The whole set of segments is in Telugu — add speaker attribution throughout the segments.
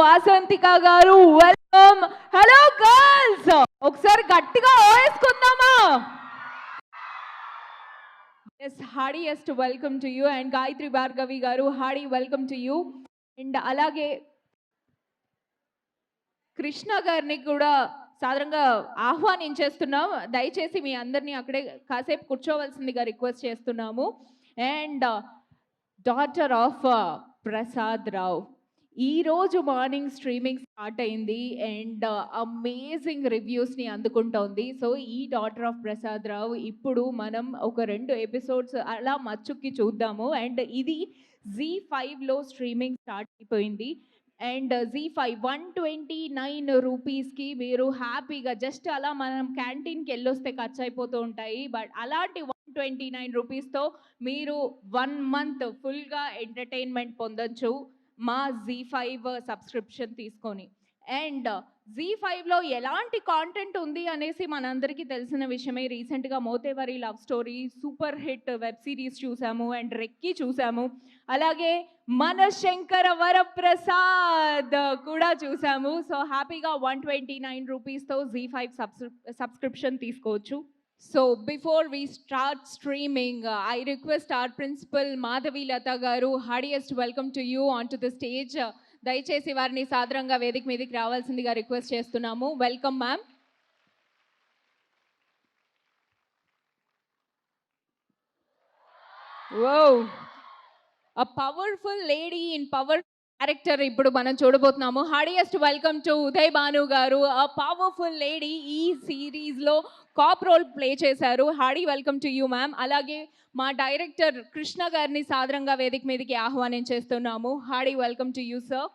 Speaker 1: వాసంతిక గారు. వెల్కమ్. హలో గర్ల్స్, ఒకసారి గట్టిగా వేసుకుందామా? Yes, heartiest welcome to you, and Gayatri Bhargavi garu, hearty welcome to you. And alage Krishna గారిని కూడా సాధారణంగా ఆహ్వానించేస్తున్నాం. దయచేసి మీ అందరినీ అక్కడే కాసేపు కూర్చోవలసిందిగా రిక్వెస్ట్ చేస్తున్నాము. అండ్ డాటర్ ఆఫ్ ప్రసాద్ రావు ఈరోజు మార్నింగ్ స్ట్రీమింగ్ స్టార్ట్ అయింది అండ్ అమేజింగ్ రివ్యూస్ని అందుకుంటోంది. సో ఈ డాటర్ ఆఫ్ ప్రసాద్ రావు ఇప్పుడు మనం ఒక 2 ఎపిసోడ్స్ అలా మచ్చుక్కి చూద్దాము. అండ్ ఇది Z5లో స్ట్రీమింగ్ స్టార్ట్ అయిపోయింది. అండ్ Z5 129 రూపీస్కి మీరు హ్యాపీగా జస్ట్ అలా మనం క్యాంటీన్కి వెళ్ళొస్తే ఖర్చు అయిపోతూ ఉంటాయి. బట్ అలాంటి 129 రూపీస్తో మీరు 1 మంత్ ఫుల్గా ఎంటర్టైన్మెంట్ పొందొచ్చు మా Z5 సబ్స్క్రిప్షన్ తీసుకొని. అండ్ Z5లో ఎలాంటి కాంటెంట్ ఉంది అనేసి మనందరికీ తెలిసిన విషయమే. రీసెంట్గా Motevari love story super hit web series చూసాము అండ్ రెక్కి చూసాము. అలాగే మన శంకర వరప్రసాద్ కూడా చూసాము. సో హ్యాపీగా 129 రూపీస్తో Z5 సబ్స్క్రిప్షన్ తీసుకోవచ్చు. So before we start streaming, I request our principal Madhavi Lata garu, heartiest welcome to you onto the stage. దయచేసి వారిని సాదరంగా వేదిక మీదకి రావాల్సిందిగా రిక్వెస్ట్ చేస్తున్నాము. Welcome ma'am. Wow, a powerful lady in power character ఇప్పుడు మనం చూడబోతున్నాము. Heartiest welcome to Uday Bhanu garu. ఆ పవర్ఫుల్ లేడీ ఈ సిరీస్లో కాప్ రోల్ ప్లే చేశారు. Hearty welcome to you ma'am. అలాగే మా డైరెక్టర్ కృష్ణ గారిని సాదరంగా వేదిక మీదకి ఆహ్వానించేస్తున్నాము. Hearty welcome to you sir.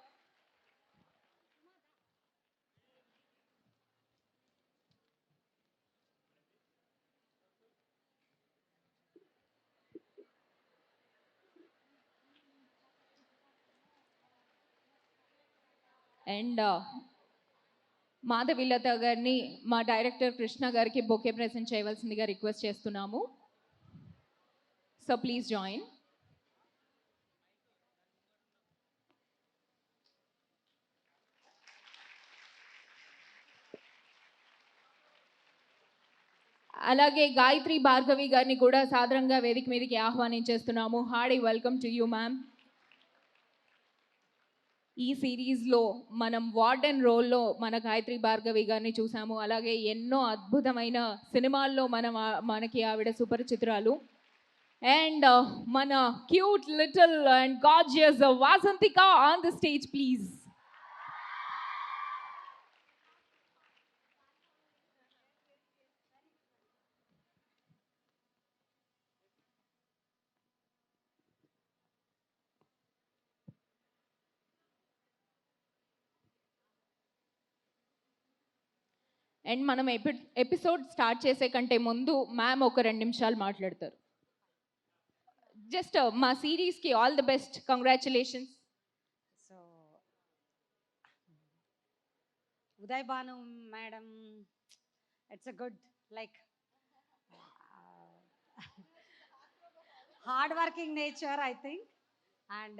Speaker 1: And Madhavilatha గారిని మా డైరెక్టర్ కృష్ణ గారికి బొకే ప్రెజెంట్ చేయవలసిందిగా రిక్వెస్ట్ చేస్తున్నాము. So please join. అలాగే గాయత్రి భార్గవి గారిని కూడా సాదరంగా వేదిక మీదకి ఆహ్వానించేస్తున్నాము. Hearty welcome to you ma'am. ఈ సిరీస్లో మనం వార్డెన్ రోల్లో మన గాయత్రి భార్గవి గారిని చూసాము. అలాగే ఎన్నో అద్భుతమైన సినిమాల్లో మనకి ఆవిడ సుపరిచితురాలు. అండ్ మన cute little and gorgeous Vasanthika on the stage please. And మనం ఎపిసోడ్ స్టార్ట్ చేసే కంటే ముందు మ్యామ్ ఒక 2 నిమిషాలు మాట్లాడతారు. జస్ట్ మా సిరీస్కి all the best, congratulations.
Speaker 2: So Uday Bhanu madam, it's a good like hard working nature I think, and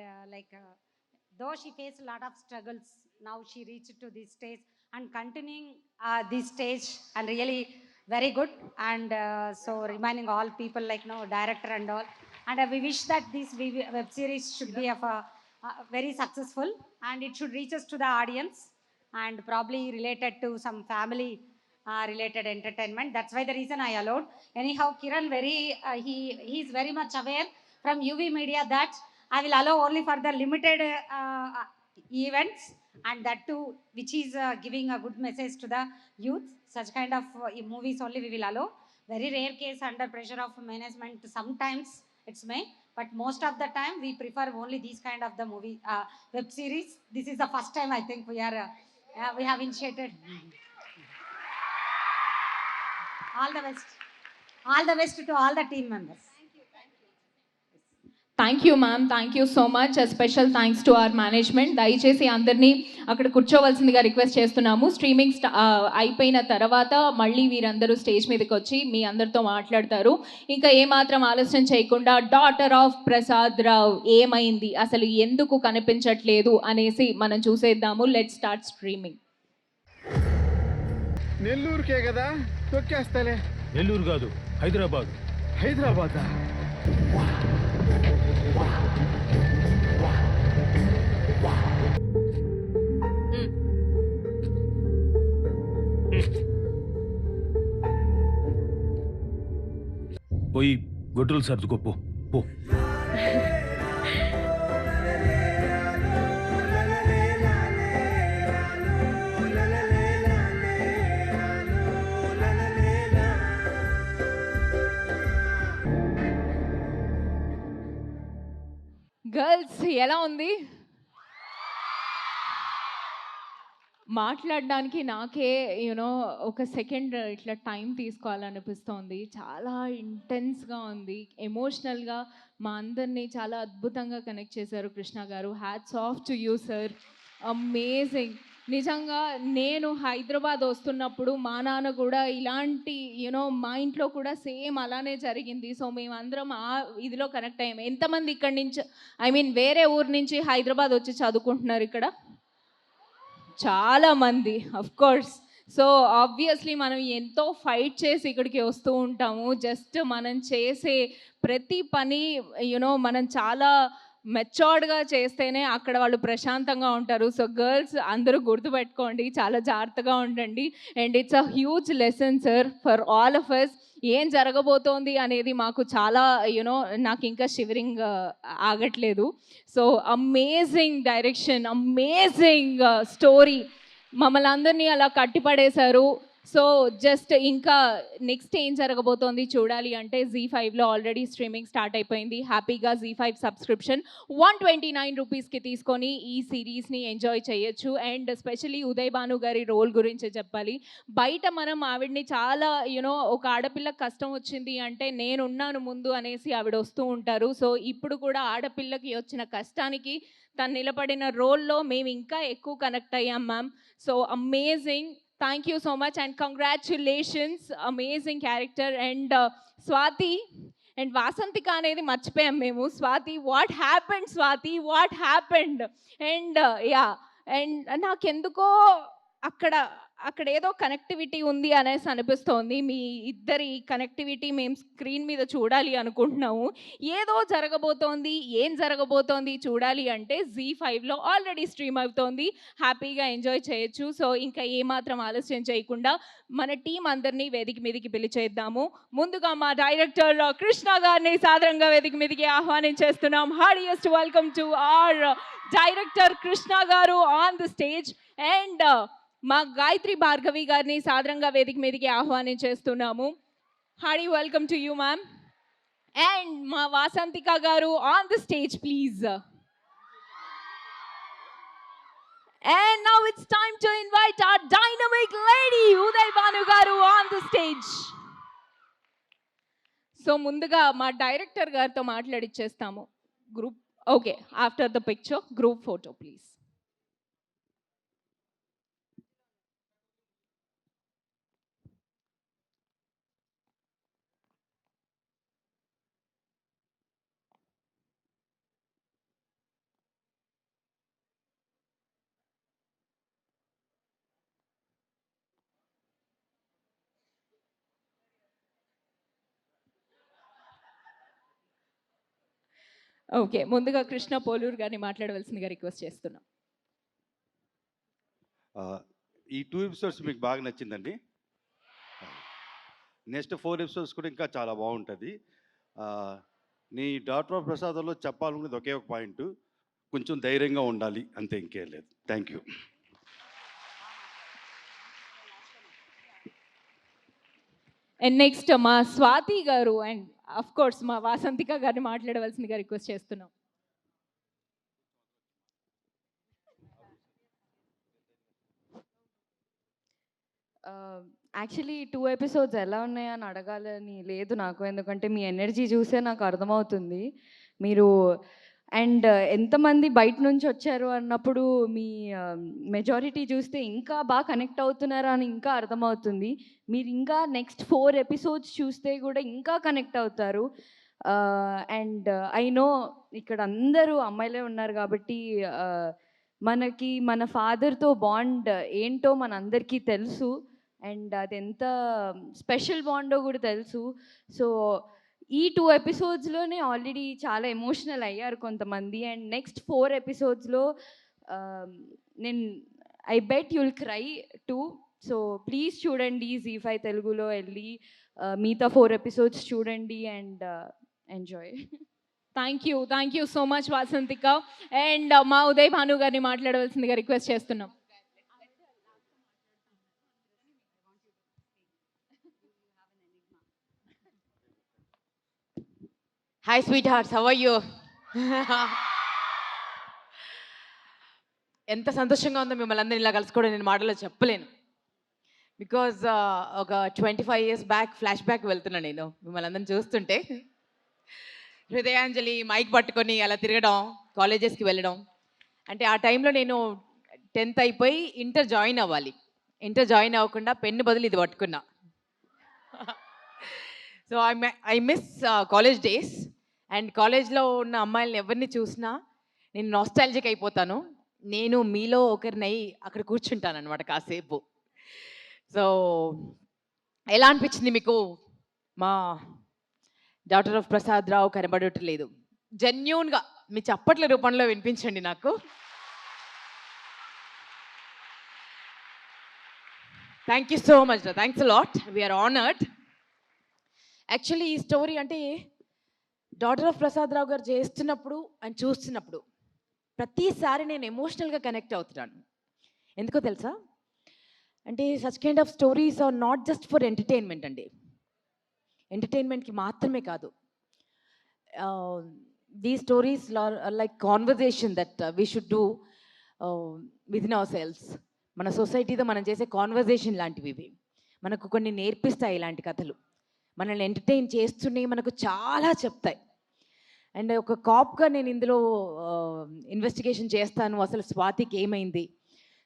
Speaker 2: though she faced a lot of struggles, now she reached to this stage and continuing this stage, and really very good. And so reminding all people director and all, and we wish that this web series should be of a very successful, and it should reach us to the audience, and probably related to some family related entertainment. That's why the reason I allowed. Anyhow, Kiran he is very much aware from UV Media that I will allow only for the limited events, and that too which is giving a good message to the youth. Such kind of movies only we will allow. Very rare case under pressure of management sometimes it's may, but most of the time we prefer only these kind of the movie web series. This is the first time I think we have initiated. All the best to all the team members.
Speaker 1: Thank you ma'am, thank you so much. Special thanks to our management. దయచేసి అందరినీ అక్కడ కూర్చోవలసిందిగా రిక్వెస్ట్ చేస్తున్నాము. స్ట్రీమింగ్ అయిపోయిన తర్వాత మళ్ళీ వీరందరూ స్టేజ్ మీదకి వచ్చి మీ అందరితో మాట్లాడతారు. ఇంకా ఏమాత్రం ఆలస్యం చేయకుండా డాటర్ ఆఫ్ ప్రసాద్ రావు ఏమైంది, అసలు ఎందుకు కనిపించట్లేదు అనేసి మనం చూసేద్దాము. Let's start streaming.
Speaker 3: నెల్లూరుకే కదా, తొక్కేస్తాలే.
Speaker 4: నెల్లూరు కాదు, హైదరాబాద్.
Speaker 3: హైదరాబాద్
Speaker 4: పోయి గొడ్డలు సర్దుకోపో పో.
Speaker 1: గర్ల్స్ ఎలా ఉంది? మాట్లాడడానికి నాకే యూనో ఒక సెకండ్ ఇట్లా టైం తీసుకోవాలనిపిస్తోంది. చాలా ఇంటెన్స్గా ఉంది, ఎమోషనల్గా మా అందరినీ చాలా అద్భుతంగా కనెక్ట్ చేశారు కృష్ణ గారు. Hats off to you sir, amazing. నిజంగా నేను హైదరాబాద్ వస్తున్నప్పుడు మా నాన్న కూడా ఇలాంటి మా ఇంట్లో కూడా సేమ్ అలానే జరిగింది. సో మేమందరం ఆ ఇదిలో కనెక్ట్ అయ్యాము. ఎంతమంది ఇక్కడి నుంచి వేరే ఊరు నుంచి హైదరాబాద్ వచ్చి చదువుకుంటున్నారు ఇక్కడ? చాలామంది, అఫ్ కోర్స్. సో ఆబ్వియస్లీ మనం ఎంతో ఫైట్ చేసి ఇక్కడికి వస్తూ ఉంటాము. జస్ట్ మనం చేసే ప్రతి పని మనం చాలా మెచ్యూర్డ్గా చేస్తేనే అక్కడ వాళ్ళు ప్రశాంతంగా ఉంటారు. సో గర్ల్స్ అందరూ గుర్తుపెట్టుకోండి, చాలా జాగ్రత్తగా ఉండండి. And it's a huge lesson sir for all of us. ఏం జరగబోతోంది అనేది మాకు చాలా నాకు ఇంకా షివరింగ్ ఆగట్లేదు. So amazing direction, amazing story, మమ్మల్ని అందరినీ అలా కట్టిపడేశారు. సో జస్ట్ ఇంకా నెక్స్ట్ ఏం జరగబోతోంది చూడాలి అంటే ZEE5లో ఆల్రెడీ స్ట్రీమింగ్ స్టార్ట్ అయిపోయింది. హ్యాపీగా ZEE5 సబ్స్క్రిప్షన్ 129 రూపీస్కి తీసుకొని ఈ సిరీస్ని ఎంజాయ్ చేయొచ్చు. అండ్ స్పెషలీ ఉదయ్ భాను గారి రోల్ గురించి చెప్పాలి. బయట మనం ఆవిడ్ని చాలా ఒక ఆడపిల్లకి కష్టం వచ్చింది అంటే నేనున్నాను ముందు అనేసి ఆవిడ వస్తూ ఉంటారు. సో ఇప్పుడు కూడా ఆడపిల్లకి వచ్చిన కష్టానికి తను నిలబడిన రోల్లో మేము ఇంకా ఎక్కువ కనెక్ట్ అయ్యాం ma'am. So amazing, thank you so much and congratulations, amazing character. And Swathi and Vasanthika అనేది మర్చిపోయాం మేము. Swathi, what happened Swathi, what happened? And yeah, and నాకెందుకో అక్కడ ఏదో కనెక్టివిటీ ఉంది అనేసి అనిపిస్తోంది. మీ ఇద్దరి కనెక్టివిటీ మేము స్క్రీన్ మీద చూడాలి అనుకుంటున్నాము. ఏదో జరగబోతోంది, ఏం జరగబోతోంది చూడాలి అంటే ZEE5లో ఆల్రెడీ స్ట్రీమ్ అవుతోంది. హ్యాపీగా ఎంజాయ్ చేయొచ్చు. సో ఇంకా ఏమాత్రం ఆలస్యం చేయకుండా మన టీం అందరినీ వేదిక మీదకి పిలిచేద్దాము. ముందుగా మా డైరెక్టర్ కృష్ణ గారిని సాదరంగా వేదిక మీదకి ఆహ్వానించేస్తున్నాం. Heartiest welcome to our director Krishna garu on the stage. And మా గాయత్రి భార్గవి గారిని సాదరంగా వేదిక మీదకి ఆహ్వానించేస్తున్నాము. Hearty welcome to you ma'am. And మా Vasanthika garu on the stage please. And now it's time to invite our dynamic lady Uday Banu garu on the stage. So ముందుగా మా డైరెక్టర్ గారితో మాట్లాడిచ్చేస్తాము. Group okay, after the picture group photo please. Okay, ముందుగా కృష్ణ పోలూరు గారిని మాట్లాడవలసిందిగా రిక్వెస్ట్ చేస్తున్నాం.
Speaker 5: ఈ 2 ఎపిసోడ్స్ మీకు బాగా నచ్చిందండి. నెక్స్ట్ 4 ఎపిసోడ్స్ కూడా ఇంకా చాలా బాగుంటుంది. నీ డాక్టర్ ఆఫ్ ప్రసాదంలో చెప్పాలనుకునేది ఒకే ఒక పాయింట్, కొంచెం ధైర్యంగా ఉండాలి, అంతే, ఇంకేం లేదు. Thank you.
Speaker 1: అండ్ నెక్స్ట్ మా స్వాతి గారు అండ్ అఫ్ కోర్స్ మా వాసంతిక గారిని మాట్లాడవలసిందిగా రిక్వెస్ట్ చేస్తున్నాం.
Speaker 6: యాక్చువల్లీ 2 ఎపిసోడ్స్ ఎలా ఉన్నాయని అడగాలని లేదు నాకు, ఎందుకంటే మీ ఎనర్జీ చూసే నాకు అర్థమవుతుంది. మీరు అండ్ ఎంతమంది బయట నుంచి వచ్చారు అన్నప్పుడు మీ మెజారిటీ చూస్తే ఇంకా బాగా కనెక్ట్ అవుతున్నారా అని ఇంకా అర్థమవుతుంది. మీరు ఇంకా నెక్స్ట్ 4 ఎపిసోడ్స్ చూస్తే కూడా ఇంకా కనెక్ట్ అవుతారు. అండ్ ఐ నో ఇక్కడ అందరూ అమ్మాయిలే ఉన్నారు కాబట్టి మనకి మన ఫాదర్తో బాండ్ ఏంటో మనందరికీ తెలుసు. అండ్ అది ఎంత స్పెషల్ బాండో కూడా తెలుసు. సో ఈ 2 ఎపిసోడ్స్లోనే ఆల్రెడీ చాలా ఎమోషనల్ అయ్యారు కొంతమంది. అండ్ నెక్స్ట్ 4 ఎపిసోడ్స్లో నేను I bet you'll cry too. So please చూడండి జీ5 తెలుగులో వెళ్ళి మిగతా 4 ఎపిసోడ్స్ చూడండి and enjoy.
Speaker 1: Thank you so much Vasanthika. And మా ఉదయ్ భాను గారిని మాట్లాడవలసిందిగా రిక్వెస్ట్ చేస్తున్నాం.
Speaker 7: Hi, sweethearts. How are you? ఎంత సంతోషంగా ఉందో మిమ్మల్ని అందరినీ ఇలా కలుసుకోవడం నేను మాటలో చెప్పలేను. బికాజ్ ఒక 25 years బ్యాక్ ఫ్లాష్ బ్యాక్ వెళ్తున్నా నేను మిమ్మల్ని అందరిని చూస్తుంటే. హృదయాంజలి మైక్ పట్టుకొని అలా తిరగడం, కాలేజెస్కి వెళ్ళడం. అంటే ఆ టైంలో నేను 10th అయిపోయి ఇంటర్ జాయిన్ అవ్వాలి. ఇంటర్ జాయిన్ అవ్వకుండా పెన్ను బదులు ఇది పట్టుకున్నా. So I miss college days. And కాలేజ్లో ఉన్న అమ్మాయిలను ఎవరిని చూసినా నేను నాస్టాలజిక్ అయిపోతాను. నేను మీలో ఒకరినై అక్కడ కూర్చుంటాను అనమాట కాసేపు. సో ఎలా అనిపించింది మీకు మా డాటర్ ఆఫ్ ప్రసాద్ రావు కనబడట్లేదు? జెన్యూన్గా మీ చప్పట్ల రూపంలో వినిపించండి నాకు. Thank you so much. Thanks a lot. We're honoured. Actually ఈ స్టోరీ అంటే డాటర్ ఆఫ్ ప్రసాద్ రావు గారు చేస్తున్నప్పుడు అండ్ చూస్తున్నప్పుడు ప్రతిసారి నేను ఎమోషనల్గా కనెక్ట్ అవుతున్నాను. ఎందుకో తెలుసా? అంటే such kind of stories are not just for entertainment అండి. ఎంటర్టైన్మెంట్కి మాత్రమే కాదు. The stories like conversation that we should do within our selves. మన సొసైటీతో మనం చేసే కాన్వర్జేషన్ లాంటివి ఇవి. మనకు కొన్ని నేర్పిస్తాయి ఇలాంటి కథలు. మనల్ని ఎంటర్టైన్ చేస్తూనే మనకు చాలా చెప్తాయి. అండ్ ఒక కాప్గా నేను ఇందులో ఇన్వెస్టిగేషన్ చేస్తాను. అసలు స్వాతికి ఏమైంది,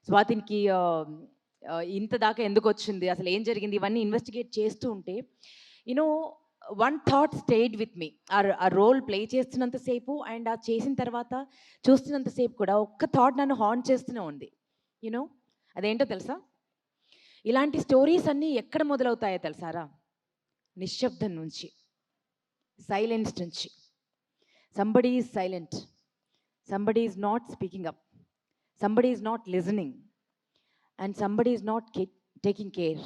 Speaker 7: స్వాతికి ఇంత దాకా ఎందుకు వచ్చింది, అసలు ఏం జరిగింది, ఇవన్నీ ఇన్వెస్టిగేట్ చేస్తూ ఉంటే you know one thought stayed with me. ఆ రోల్ ప్లే చేస్తున్నంతసేపు అండ్ ఆ చేసిన తర్వాత చూస్తున్నంతసేపు కూడా ఒక్క థాట్ నన్ను హాంట్ చేస్తూనే ఉంది. యూనో అదేంటో తెలుసా? ఇలాంటి స్టోరీస్ అన్నీ ఎక్కడ మొదలవుతాయో తెలుసారా? నిశ్శబ్దం నుంచి, సైలెన్స్ నుంచి. Somebody is silent, somebody is not speaking up, somebody is not listening and somebody is not taking care.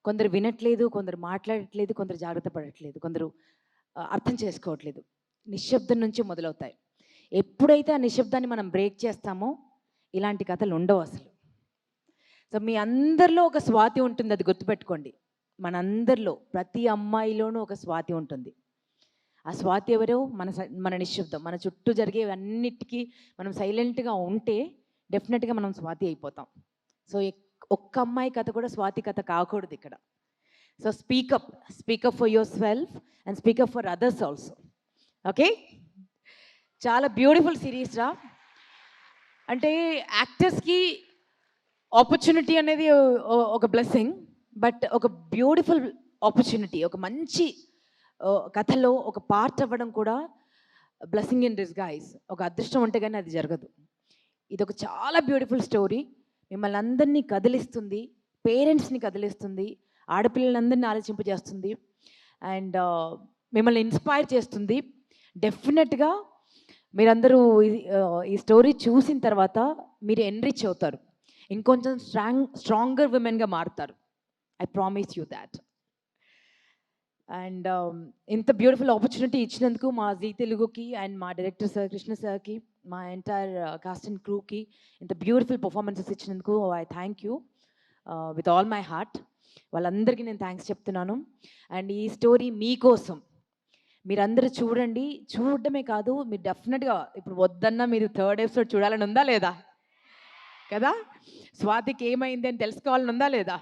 Speaker 7: కొందరు వినట్లేదు, కొందరు మాట్లాడట్లేదు, కొందరు జాగ్రత్త పడట్లేదు, కొందరు అర్థం చేసుకోవట్లేదు. నిశ్శబ్దం నుంచి మొదలవుతాయి. ఎప్పుడైతే ఆ నిశ్శబ్దాన్ని మనం బ్రేక్ చేస్తామో ఇలాంటి కథలు ఉండవు అసలు. సో మీ అందరిలో ఒక స్వాతి ఉంటుంది, అది గుర్తుపెట్టుకోండి. మనందరిలో ప్రతి అమ్మాయిలోనూ ఒక స్వాతి ఉంటుంది. ఆ స్వాతి ఎవరో మన నిశ్శబ్దం. మన చుట్టూ జరిగే అన్నిటికీ మనం సైలెంట్గా ఉంటే డెఫినెట్గా మనం స్వాతి అయిపోతాం. సో ఒక్క అమ్మాయి కథ కూడా స్వాతి కథ కాకూడదు ఇక్కడ. So speak up for your self and speak up for others also. Okay, చాలా బ్యూటిఫుల్ సిరీస్ రా. అంటే యాక్టర్స్కి ఆపర్చునిటీ అనేది ఒక బ్లెస్సింగ్, బట్ ఒక బ్యూటిఫుల్ ఆపర్చునిటీ, ఒక మంచి కథలో ఒక పార్ట్ అవ్వడం కూడా బ్లెస్సింగ్ ఇన్ డిస్గైజ్. ఒక అదృష్టం ఉంటే కానీ అది జరగదు. ఇది ఒక చాలా బ్యూటిఫుల్ స్టోరీ. మిమ్మల్ని అందరినీ కదిలిస్తుంది, పేరెంట్స్ని కదిలిస్తుంది, ఆడపిల్లలందరినీ ఆలోచింపజేస్తుంది అండ్ మిమ్మల్ని ఇన్స్పైర్ చేస్తుంది. డెఫినెట్గా మీరందరూ ఈ స్టోరీ చూసిన తర్వాత మీరు ఎన్రిచ్ అవుతారు, ఇంకొంచెం స్ట్రాంగర్ విమెన్గా మారుతారు. I promise you that. And ఇంత బ్యూటిఫుల్ ఆపర్చునిటీ ఇచ్చినందుకు మా జీ తెలుగుకి అండ్ మా డైరెక్టర్ సార్ కృష్ణ సార్కి, మా ఎంటైర్ కాస్ట్ అండ్ క్రూకి ఇంత బ్యూటిఫుల్ పర్ఫార్మెన్సెస్ ఇచ్చినందుకు I thank you with all my heart. వాళ్ళందరికీ నేను థ్యాంక్స్ చెప్తున్నాను. అండ్ ఈ స్టోరీ మీకోసం మీరందరూ చూడండి. చూడడమే కాదు, మీరు డెఫినెట్గా ఇప్పుడు వద్దన్నా మీరు 3rd ఎపిసోడ్ చూడాలని ఉందా లేదా కదా? స్వాతికి ఏమైంది అని తెలుసుకోవాలని ఉందా లేదా?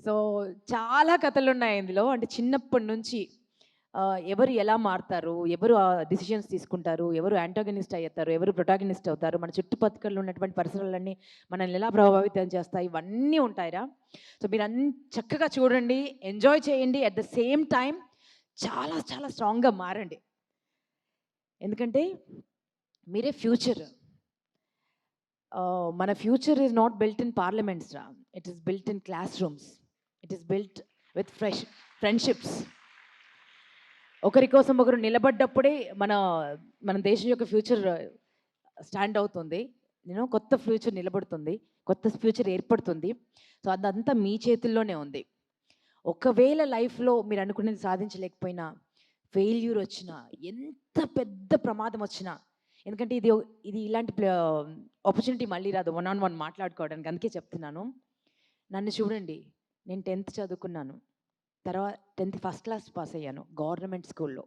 Speaker 7: సో చాలా కథలు ఉన్నాయి ఇందులో. అంటే చిన్నప్పటి నుంచి ఎవరు ఎలా మారుతారు, ఎవరు డిసిషన్స్ తీసుకుంటారు, ఎవరు యాంటాగనిస్ట్ అవుతారు, ఎవరు ప్రొటాగనిస్ట్ అవుతారు, మన చుట్టుపక్కల ఉన్నటువంటి పరిసరాలన్నీ మనల్ని ఎలా ప్రభావితం చేస్తాయి, ఇవన్నీ ఉంటాయిరా. సో మీరు చక్కగా చూడండి, ఎంజాయ్ చేయండి, అట్ ద సేమ్ టైం చాలా చాలా స్ట్రాంగ్గా మారండి. ఎందుకంటే మీరే ఫ్యూచర్. మన future is not built in parliaments రా, it is built in classrooms, it is built with friendships. ఒకరి కోసం ఒకరు నిలబడ్డప్పుడే మన దేశం యొక్క ఫ్యూచర్ స్టాండ్ అవుతుంది. కొత్త ఫ్యూచర్ నిలబడుతుంది, కొత్త ఫ్యూచర్ ఏర్పడుతుంది. సో అదంతా మీ చేతుల్లోనే ఉంది. ఒకవేళ లైఫ్లో మీరు అనుకునేది సాధించలేకపోయినా, ఫెయిల్యూర్ వచ్చినా, ఎంత పెద్ద ప్రమాదం వచ్చినా, ఎందుకంటే ఇది ఇలాంటి ఆపర్చునిటీ మళ్ళీ రాదు 1-on-1 మాట్లాడుకోవడానికి. అందుకే చెప్తున్నాను, నన్ను చూడండి, నేను 10th చదువుకున్నాను, తర్వాత 10th ఫస్ట్ క్లాస్ పాస్ అయ్యాను గవర్నమెంట్ స్కూల్లో.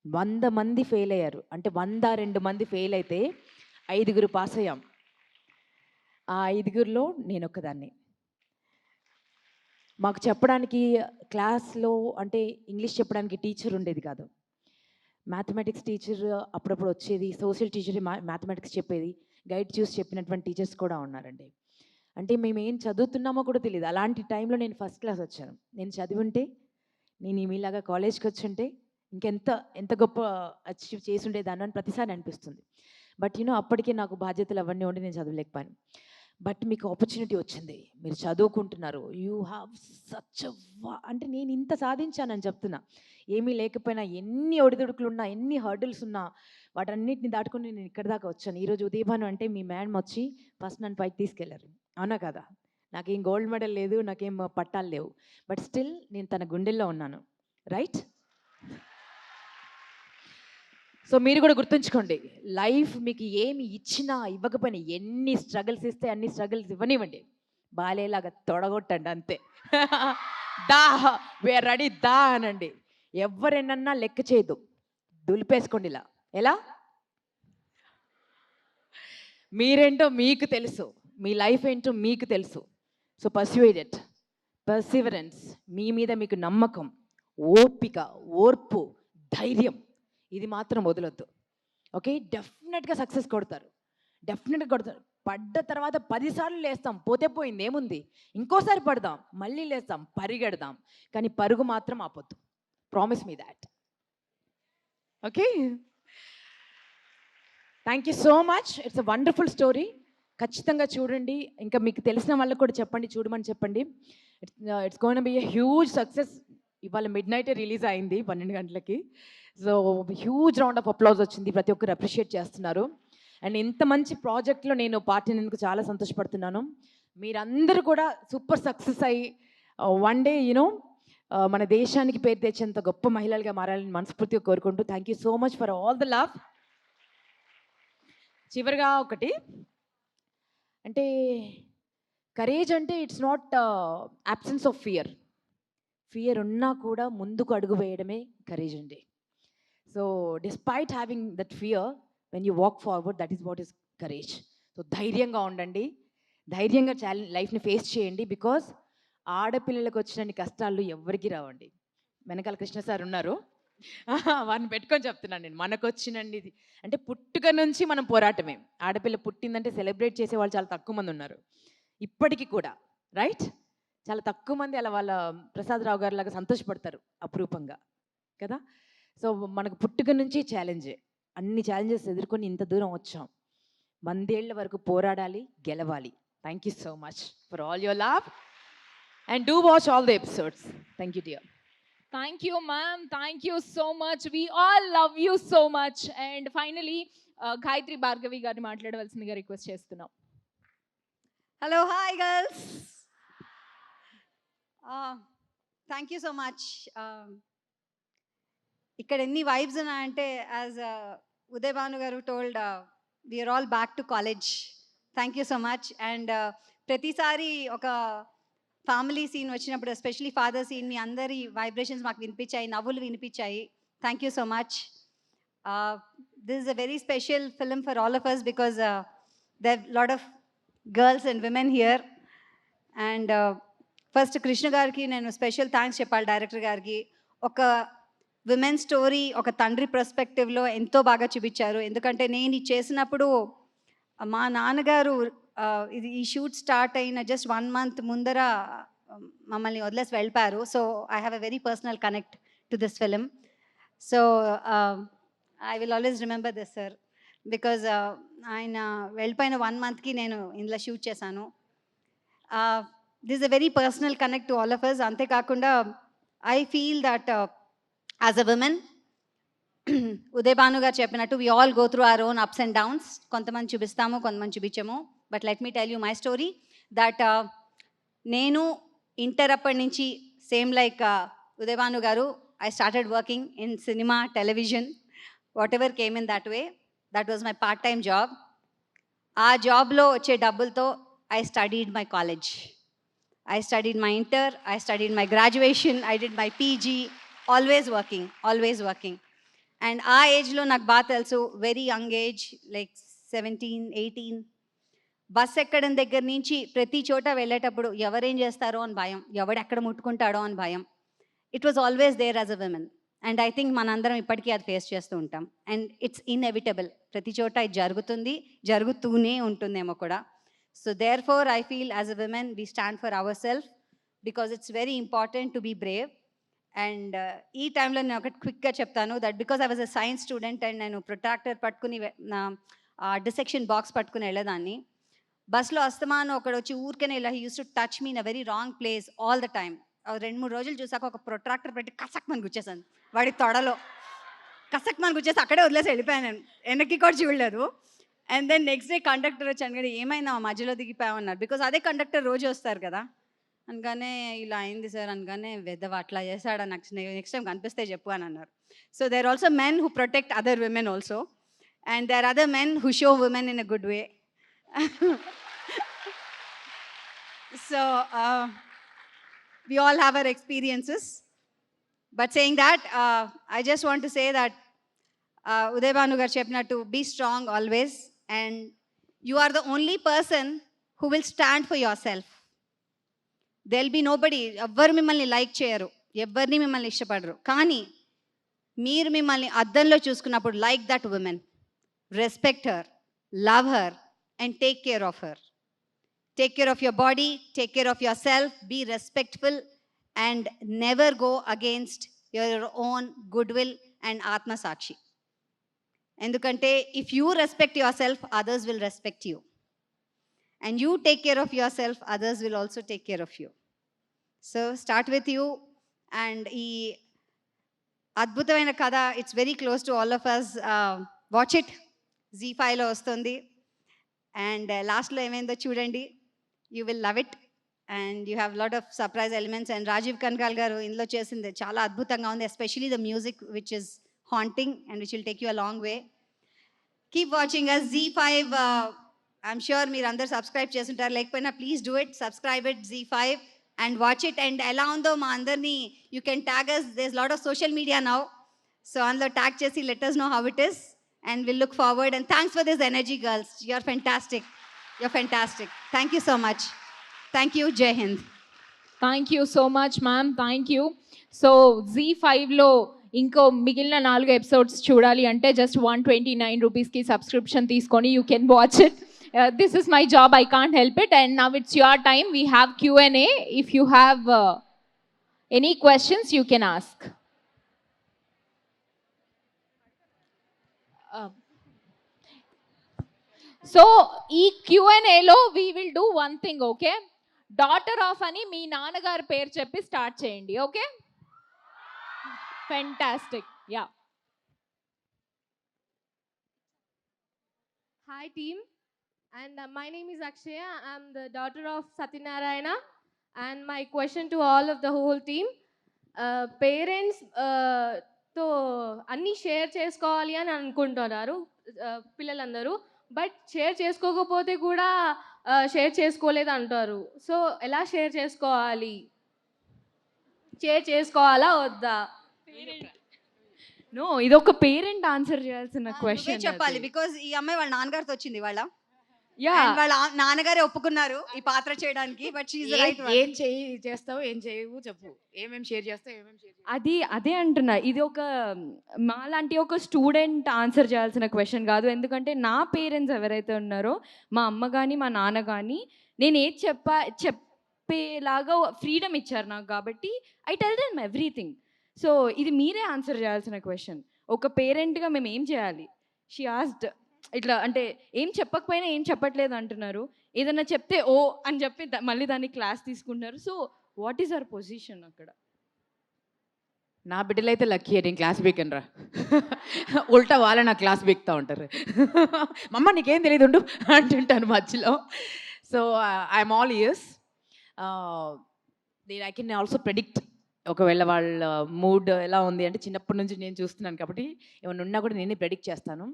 Speaker 7: 100 మంది ఫెయిల్ అయ్యారు, అంటే 102 మంది ఫెయిల్ అయితే 5గురు పాస్ అయ్యాం. ఆ 5గురిలో నేను ఒక్కదాన్ని. మాకు చెప్పడానికి క్లాస్లో అంటే ఇంగ్లీష్ చెప్పడానికి టీచర్ ఉండేది కాదు. మ్యాథమెటిక్స్ టీచర్ అప్పుడప్పుడు వచ్చేది, సోషల్ టీచర్ మ్యాథమెటిక్స్ చెప్పేది, గైడ్ చూసి చెప్పినటువంటి టీచర్స్ కూడా ఉన్నారండి. అంటే మేము ఏం చదువుతున్నామో కూడా తెలియదు. అలాంటి టైంలో నేను ఫస్ట్ క్లాస్ వచ్చాను. నేను చదివి ఉంటే, నేను మీలాగా కాలేజ్కి వచ్చి ఉంటే ఎంత గొప్ప అచీవ్ చేసి ఉండేదాన్ని అని ప్రతిసారి అనిపిస్తుంది. బట్ అప్పటికే నాకు బాధ్యతలు అవన్నీ ఉండి నేను చదవలేకపోయాను. బట్ మీకు ఆపర్చునిటీ వచ్చింది, మీరు చదువుకుంటున్నారు, యూ హ్యావ్ సచ్ అంటే నేను ఇంత సాధించానని చెప్తున్నా. ఏమీ లేకపోయినా, ఎన్ని ఒడిదుడుకులు ఉన్నా, ఎన్ని హర్డిల్స్ ఉన్నా, వాటన్నిటిని దాటుకుని నేను ఇక్కడ దాకా వచ్చాను. ఈరోజు ఉదయభాను అంటే మీ మ్యామ్ వచ్చి ఫస్ట్ నన్ను పైకి తీసుకెళ్లారు, అవునా కదా? నాకేం గోల్డ్ మెడల్ లేదు, నాకేం పట్టాలు లేవు, బట్ స్టిల్ నేను తన గుండెల్లో ఉన్నాను, రైట్? సో మీరు కూడా గుర్తుంచుకోండి, లైఫ్ మీకు ఏమి ఇచ్చినా ఇవ్వకపోయినా, ఎన్ని స్ట్రగుల్స్ ఇస్తే అన్ని స్ట్రగుల్స్ ఇవ్వనివ్వండి, బాలేలాగా తొడగొట్టండి అంతే. దా వేర్ రెడీ దా అనండి. ఎవరెన్నన్నా లెక్క చేయదు, దులిపేసుకోండి. ఇలా ఎలా? మీరేంటో మీకు తెలుసు, మీ లైఫ్ ఏంటో మీకు తెలుసు. సో పర్స్యూడ్ ఇట్, పర్సివరెన్స్, మీ మీద మీకు నమ్మకం, ఓపిక, ఓర్పు, ధైర్యం, ఇది మాత్రం వదలొద్దు. ఓకే, డెఫినెట్గా సక్సెస్ కొడతారు, డెఫినెట్గా కొడతారు. పడ్డ తర్వాత 10 సార్లు లేస్తాం, పోతే పోయింది, ఏముంది, ఇంకోసారి పడదాం, మళ్ళీ లేస్తాం, పరిగెడదాం, కానీ పరుగు మాత్రం ఆపొద్దు. Promise me that. Okay, thank you so much. It's a wonderful story. ఖచ్చితంగా చూడండి, ఇంకా మీకు తెలిసిన వాళ్ళకు కూడా చెప్పండి, చూడమని చెప్పండి. It's going B a huge success. ఇవాళ మిడ్ నైటే రిలీజ్ అయింది 12 గంటలకి. So huge round of applause వచ్చింది, ప్రతి ఒక్కరు అప్రిషియేట్ చేస్తున్నారు. అండ్ ఇంత మంచి ప్రాజెక్ట్లో నేను పార్ట్ అయినందుకు చాలా సంతోషపడుతున్నాను. మీరందరూ కూడా సూపర్ సక్సెస్ అయ్యి వన్ డే మన దేశానికి పేరు తెచ్చేంత గొప్ప మహిళలుగా మారాలని మనస్ఫూర్తిగా కోరుకుంటూ, thank you so much for all the love. చివరిగా ఒకటి అంటే, కరేజ్ అంటే it's not absence of fear. Fear ఉన్నా కూడా ముందుకు అడుగు వేయడమే కరేజ్ అండి. So despite having that fear, when you walk forward, that is what is courage. So ధైర్యంగా ఉండండి, ధైర్యంగా లైఫ్ని ఫేస్ చేయండి. బికాజ్ ఆడపిల్లలకు వచ్చినన్ని కష్టాలు ఎవరికి రావండి. వెనకాల కృష్ణ సార్ ఉన్నారు, వారిని పెట్టుకొని చెప్తున్నాను నేను. మనకు వచ్చినండి అంటే పుట్టుక నుంచి మనం పోరాటమే. ఆడపిల్ల పుట్టిందంటే సెలబ్రేట్ చేసే వాళ్ళు చాలా తక్కువ మంది ఉన్నారు ఇప్పటికీ కూడా, రైట్? చాలా తక్కువ మంది అలా వాళ్ళ ప్రసాదరావు గారి లాగా సంతోషపడతారు అపురూపంగా కదా. సో మనకు పుట్టుక నుంచి ఛాలెంజే, అన్ని ఛాలెంజెస్ ఎదుర్కొని ఇంత దూరం వచ్చాం. 100 ఏళ్ల వరకు పోరాడాలి, గెలవాలి. Thank you so much for all your love and do watch all the episodes. Thank you dear.
Speaker 1: Thank you, ma'am. Thank you so much. We all love you so much. And finally, Gayatri Bhargavi గారిని మాట్లాడవలసిందిగా రిక్వెస్ట్ చేస్తున్నాం.
Speaker 8: Hello, hi girls. Thank you so much. ఇక్కడ ఎన్ని వైబ్స్ ఉన్నాయంటే, as Uday Bhanu garu told, we're all back to college. Thank you so much. And ప్రతిసారి ఒక ఫ్యామిలీ సీన్ వచ్చినప్పుడు, ఎస్పెషలీ ఫాదర్ సీన్, మీ అందరి వైబ్రేషన్స్ మాకు వినిపించాయి, నవ్వులు వినిపించాయి. Thank you so much. This is a very special film for all of us, because there lot of girls and women here. And first Krishna గారికి నేను స్పెషల్ థ్యాంక్స్ చెప్పాలి, డైరెక్టర్ గారికి. ఒక విమెన్ స్టోరీ ఒక తండ్రి పర్స్పెక్టివ్లో ఎంతో బాగా చూపించారు. ఎందుకంటే నేను ఇది చేసినప్పుడు మా నాన్నగారు ఇది ఈ షూట్ స్టార్ట్ అయిన జస్ట్ 1 month ముందర మమ్మల్ని వదిలేసి వెళ్ళిపోయారు. So I have a very personal connect to this film. So I will always remember this sir, because ఆయన వెళ్ళిపోయిన 1 monthకి నేను ఇందులో షూట్ చేశాను. This a very personal connect to all of us. అంతేకాకుండా I feel that as a women, Uday Bhanu garu చెప్పినట్టు we all go through our own ups and downs. కొంతమంది చూపిస్తాము, కొంతమంది చూపించము. But let me tell you my story that నేను ఇంటర్ అప్పటి నుంచి same like Uday Bhanu garu, I started working in cinema, television, whatever came in that way. That was my part time job. ఆ జాబ్లో వచ్చే డబ్బులతో I studied my college, I studied my inter, I studied my graduation, I did my PG, always working. And ఆ ఏజ్లో నాకు బాగా తెలుసు, very young age, like 17, 18, bus ఎక్కడం దగ్గర నుంచి ప్రతి చోట వెళ్ళేటప్పుడు ఎవరేం చేస్తారో అని భయం, ఎవడెక్కడ ముట్టుకుంటాడో అని భయం. It was always there as a women. And I think మనందరం ఇప్పటికీ అది ఫేస్ చేస్తూ ఉంటాం. అండ్ ఇట్స్ ఇన్ఎవిటబుల్, ప్రతి చోట ఇది జరుగుతుంది, జరుగుతూనే ఉంటుందేమో కూడా. So therefore I feel as a women we stand for our self, because it's very important to be brave. And ఈ టైంలో నేను ఒకటి క్విక్గా చెప్తాను that because I was a science student and నేను ప్రొట్రాక్టర్ పట్టుకుని డిసెక్షన్ బాక్స్ పట్టుకుని వెళ్ళేదాన్ని. బస్లో అస్తమానం ఒకడు వచ్చి ఊరికనే ఇలా he use to touch me in a very wrong place all the time. 2-3 రోజులు చూసాక ఒక ప్రొట్రాక్టర్ పెట్టి కసక్మని గుచ్చేసాను వాడి తొడలో. కసక్మని గుచ్చేసి అక్కడే వదిలేసి వెళ్ళిపోయాను, నేను వెనక్కి కూడా చూడలేదు. And then next day conductor వచ్చాను కదా, ఏమైనా మధ్యలో దిగిపోయామన్నారు. బికాజ్ అదే కండక్టర్ రోజు వస్తారు కదా. అనగానే ఇలా అయింది సార్ అనగానే, వెదవ అట్లా చేశాడు, నెక్స్ట్ టైం కనిపిస్తే చెప్పు అని అన్నారు. So there also men who protect other women also, and there other men who show women in a good way. So we all have our experiences, but saying that I just want to say that Uday Bhanu garu cheppinattu, be strong always, and you are the only person who will stand for yourself. There'll be nobody, ఎవరు మిమ్మల్ని లైక్ చేయరు, ఎవరిని మిమ్మల్ని ఇష్టపడరు. కానీ మీరు మిమ్మల్ని అద్దంలో చూసుకున్నప్పుడు like that women, respect her, love her, and take care of her. Take care of your body, take care of yourself, be respectful, and never go against your own goodwill and Atma Sakshi. Endukante if you respect yourself, others will respect you. And you take care of yourself, others will also take care of you. So start with you. And ee adbhutamaina kada, it's very close to all of us. Watch it. ZEE5 lo vastundi. And లాస్ట్లో ఏమైందో చూడండి, you will love it. And you have lot of surprise elements. And Rajeev Kanakal garu ఇందులో చేసింది చాలా అద్భుతంగా ఉంది, especially the music which is haunting and which will take you a long way. Keep watching us ZEE5. I'm sure మీరు అందరు సబ్స్క్రైబ్ చేస్తుంటారు, లేకపోయినా please do it, subscribe it ZEE5 and watch it. And ఎలా ఉందో మా అందరినీ you can tag us, there is lot of social media now, so అందులో ట్యాగ్ చేసి let us know how it is. And we'll look forward. And thanks for this energy, girls. You're fantastic. You're fantastic. Thank you so much. Thank you. Jai Hind.
Speaker 1: Thank you so much ma'am, thank you. So ZEE5లో ఇంకో మిగిలిన 4 ఎపిసోడ్స్ చూడాలి అంటే జస్ట్ 129 రూపీస్కి సబ్స్క్రిప్షన్ తీసుకొని you can watch it. This is my job, I can't help it. And now it's your time. We have Q&A. If you have any questions you can ask. So ఈ Q&Aలో we will do one thing, okay? Daughter of అని మీ నాన్నగారి పేరు చెప్పి స్టార్ట్ చేయండి, okay? Fantastic. Yeah.
Speaker 9: Hi team, and my name is Akshaya. I'm the daughter of Satyanarayana, and my question to all of the whole team, parents తో అన్నీ షేర్ చేసుకోవాలి అని అనుకుంటున్నారు పిల్లలందరూ, బట్ షేర్ చేసుకోకపోతే కూడా షేర్ చేసుకోలేదు అంటారు. సో ఎలా షేర్ చేసుకోవాలి? షేర్ చేసుకోవాలా వద్దా?
Speaker 6: నో, ఇది ఒక పేరెంట్ ఆన్సర్ చేయాల్సిన క్వశ్చన్
Speaker 8: చెప్పాలి, బికాజ్ ఈ అమ్మాయి వాళ్ళ నాన్నగారితో వచ్చింది వాళ్ళ.
Speaker 6: యా
Speaker 8: And వాళ్ళ నాన్నగారే ఒప్పుకున్నారు ఈ పాత్ర చేయడానికి, బట్ షీఈ్ రైట్.
Speaker 7: ఏం చేస్తావు, ఏం చేయవు చెప్పు, ఏమేమి షేర్ చేస్తావు, ఏమేమి షేర్
Speaker 6: అదే అంటున్నా, ఇది ఒక మాలాంటి ఒక స్టూడెంట్ ఆన్సర్ చేయాల్సిన క్వశ్చన్ కాదు. ఎందుకంటే నా పేరెంట్స్ ఎవరైతే ఉన్నారో, మా అమ్మ కానీ మా నాన్న కానీ, నేను ఏది చెప్పేలాగా ఫ్రీడమ్ ఇచ్చారు నాకు. కాబట్టి I tell them everything. So ఇది మీరే ఆన్సర్ చేయాల్సిన క్వశ్చన్. ఒక పేరెంట్గా మేము ఏం చేయాలి? షీ ఆస్డ్ ఇట్లా, అంటే ఏం చెప్పకపోయినా ఏం చెప్పట్లేదు అంటున్నారు, ఏదన్నా చెప్తే ఓ అని చెప్పి మళ్ళీ దాన్ని క్లాస్ తీసుకుంటున్నారు. So what is our position అక్కడ?
Speaker 7: నా బిడ్డలు అయితే లక్కీ, నేను క్లాస్ బీకను రా. ఉల్టా వాళ్ళే నా క్లాస్ బీక్తా ఉంటారు. మమ్మ నీకేం తెలియదు ఉండు అంటుంటాను మధ్యలో. So I'm all years. I can also predict ఒకవేళ వాళ్ళ మూడ్ ఎలా ఉంది అంటే, చిన్నప్పటి నుంచి నేను చూస్తున్నాను కాబట్టి ఏమైనా ఉన్నా కూడా నేనే ప్రెడిక్ట్ చేస్తాను.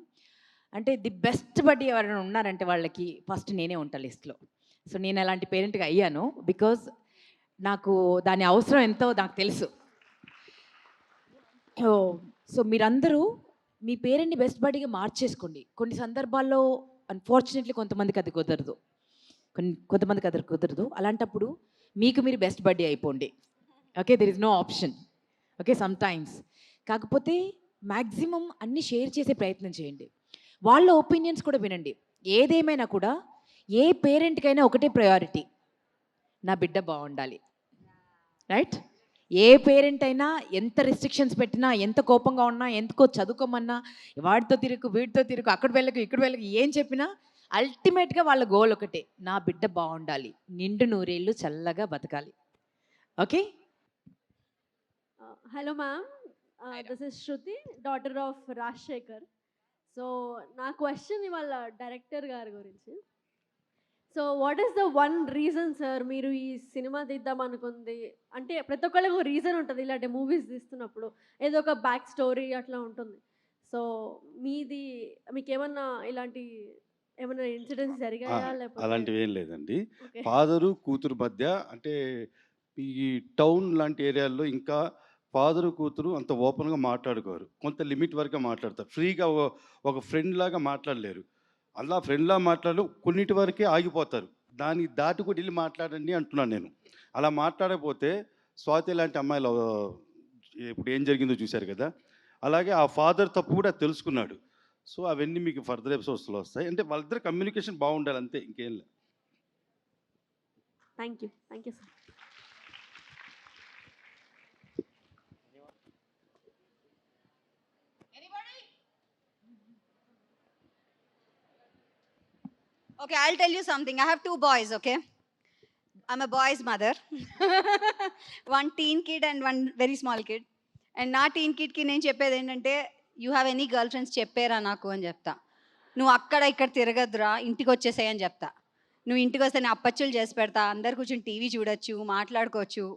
Speaker 7: అంటే ది బెస్ట్ బడ్డీ ఎవరైనా ఉన్నారంటే వాళ్ళకి ఫస్ట్ నేనే ఉంటాను లిస్ట్లో. సో నేను అలాంటి పేరెంట్గా అయ్యాను, బికాజ్ నాకు దాని అవసరం ఎంతో నాకు తెలుసు. సో మీరందరూ మీ పేరెంట్ని బెస్ట్ బడ్డీగా మార్చేసుకోండి. కొన్ని సందర్భాల్లో అన్ఫార్చునేట్లీ కొంతమందికి అది కుదరదు, కొంతమందికి అది కుదరదు. అలాంటప్పుడు మీకు మీరు బెస్ట్ బడ్డీ అయిపోండి. Okay, there is no option. Okay, sometimes. కాకపోతే మ్యాక్సిమం అన్నీ షేర్ చేసే ప్రయత్నం చేయండి. వాళ్ళ ఒపీనియన్స్ కూడా వినండి. ఏదేమైనా కూడా ఏ పేరెంట్కైనా ఒకటే ప్రయారిటీ, నా బిడ్డ బాగుండాలి. రైట్? ఏ పేరెంట్ అయినా ఎంత రిస్ట్రిక్షన్స్ పెట్టినా, ఎంత కోపంగా ఉన్నా, ఎంతకో చదువుకోమన్నా, వాడితో తిరుగు వీడితో తిరుగు, అక్కడ వెళ్ళకు ఇక్కడ వెళ్ళకు, ఏం చెప్పినా అల్టిమేట్గా వాళ్ళ గోల్ ఒకటే, నా బిడ్డ బాగుండాలి, నిండు నూరేళ్ళు చల్లగా బతకాలి. Okay.
Speaker 9: Hello ma'am, this is Shruti, daughter of Rajshekhar. So నా క్వశ్చన్ ఇవాళ డైరెక్టర్ గారి గురించి. So what is the one reason sir మీరు ఈ సినిమా తీద్దాం అనుకుంది? అంటే ప్రతి ఒక్కళ్ళకి ఒక రీజన్ ఉంటుంది ఇలాంటి మూవీస్ తీస్తున్నప్పుడు, ఏదో ఒక బ్యాక్ స్టోరీ అట్లా ఉంటుంది. సో మీకు ఇలాంటి ఏమైనా ఇన్సిడెంట్స్ జరిగాయా? లేకపోతే
Speaker 5: అలాంటివి ఏం లేదండి. ఫాదరు కూతురు మధ్య, అంటే ఈ టౌన్ లాంటి ఏరియాల్లో ఇంకా ఫాదరు కూతురు అంత ఓపెన్గా మాట్లాడుకోరు, కొంత లిమిట్ వరకే మాట్లాడతారు. ఫ్రీగా ఒక ఫ్రెండ్ లాగా మాట్లాడలేరు. అలా ఫ్రెండ్లా మాట్లాడు కొన్నిటి వరకే ఆగిపోతారు. దాన్ని దాటి కూడా వెళ్ళి మాట్లాడండి అంటున్నాను నేను. అలా మాట్లాడకపోతే స్వాతి లాంటి అమ్మాయిలు ఇప్పుడు ఏం జరిగిందో చూశారు కదా, అలాగే ఆ ఫాదర్ తప్పు కూడా తెలుసుకున్నాడు. సో అవన్నీ మీకు ఫర్దర్ ఎపిసోడ్స్లో వస్తాయి. అంటే వాళ్ళిద్దరు కమ్యూనికేషన్ బాగుండాలి, అంతే, ఇంకేం లేదు.
Speaker 9: Thank you sir.
Speaker 8: Okay, I'll tell you something. I have 2 boys, okay? I'm a boy's mother. One teen kid and one very small kid. And నా టీన్ కిడ్కి నేను చెప్పేది ఏంటంటే, you have any girl friends చెప్పారా నాకు అని చెప్తా. నువ్వు అక్కడ ఇక్కడ తిరగద్దురా, ఇంటికి వచ్చేసాయి అని చెప్తా. నువ్వు ఇంటికి వస్తే నేను అప్పచ్చులు చేసి పెడతా, అందరు కూర్చొని టీవీ చూడొచ్చు, మాట్లాడుకోవచ్చు,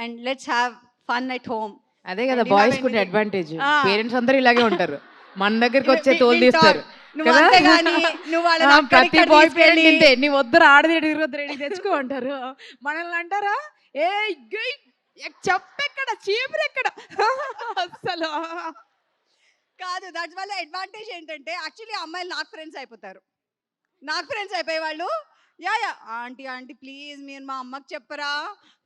Speaker 8: and let's have fun at home.
Speaker 7: అదే కదా బాయ్స్ కు అడ్వాంటేజ్. పేరెంట్స్ అందరూ ఇలాగే ఉంటారు, మన దగ్గరికి వచ్చే తోలు తీస్తారు. ప్రతి బాయ్ పేరెంట్ నీ వద్దరు ఆడది రెడీ తెచ్చుకో అంటారు. మనల్ని అంటారా, ఏ చెప్పెక్కడ చీపురెక్కడ అసలు
Speaker 8: కాదు. దాని వల్ల అడ్వాంటేజ్ ఏంటంటే, యాక్చువల్లీ అమ్మాయిలు నాకు ఫ్రెండ్స్ అయిపోతారు. నాకు ఫ్రెండ్స్ అయిపోయే వాళ్ళు, యా ఆంటీ ప్లీజ్ మీరు మా అమ్మకి చెప్పరా,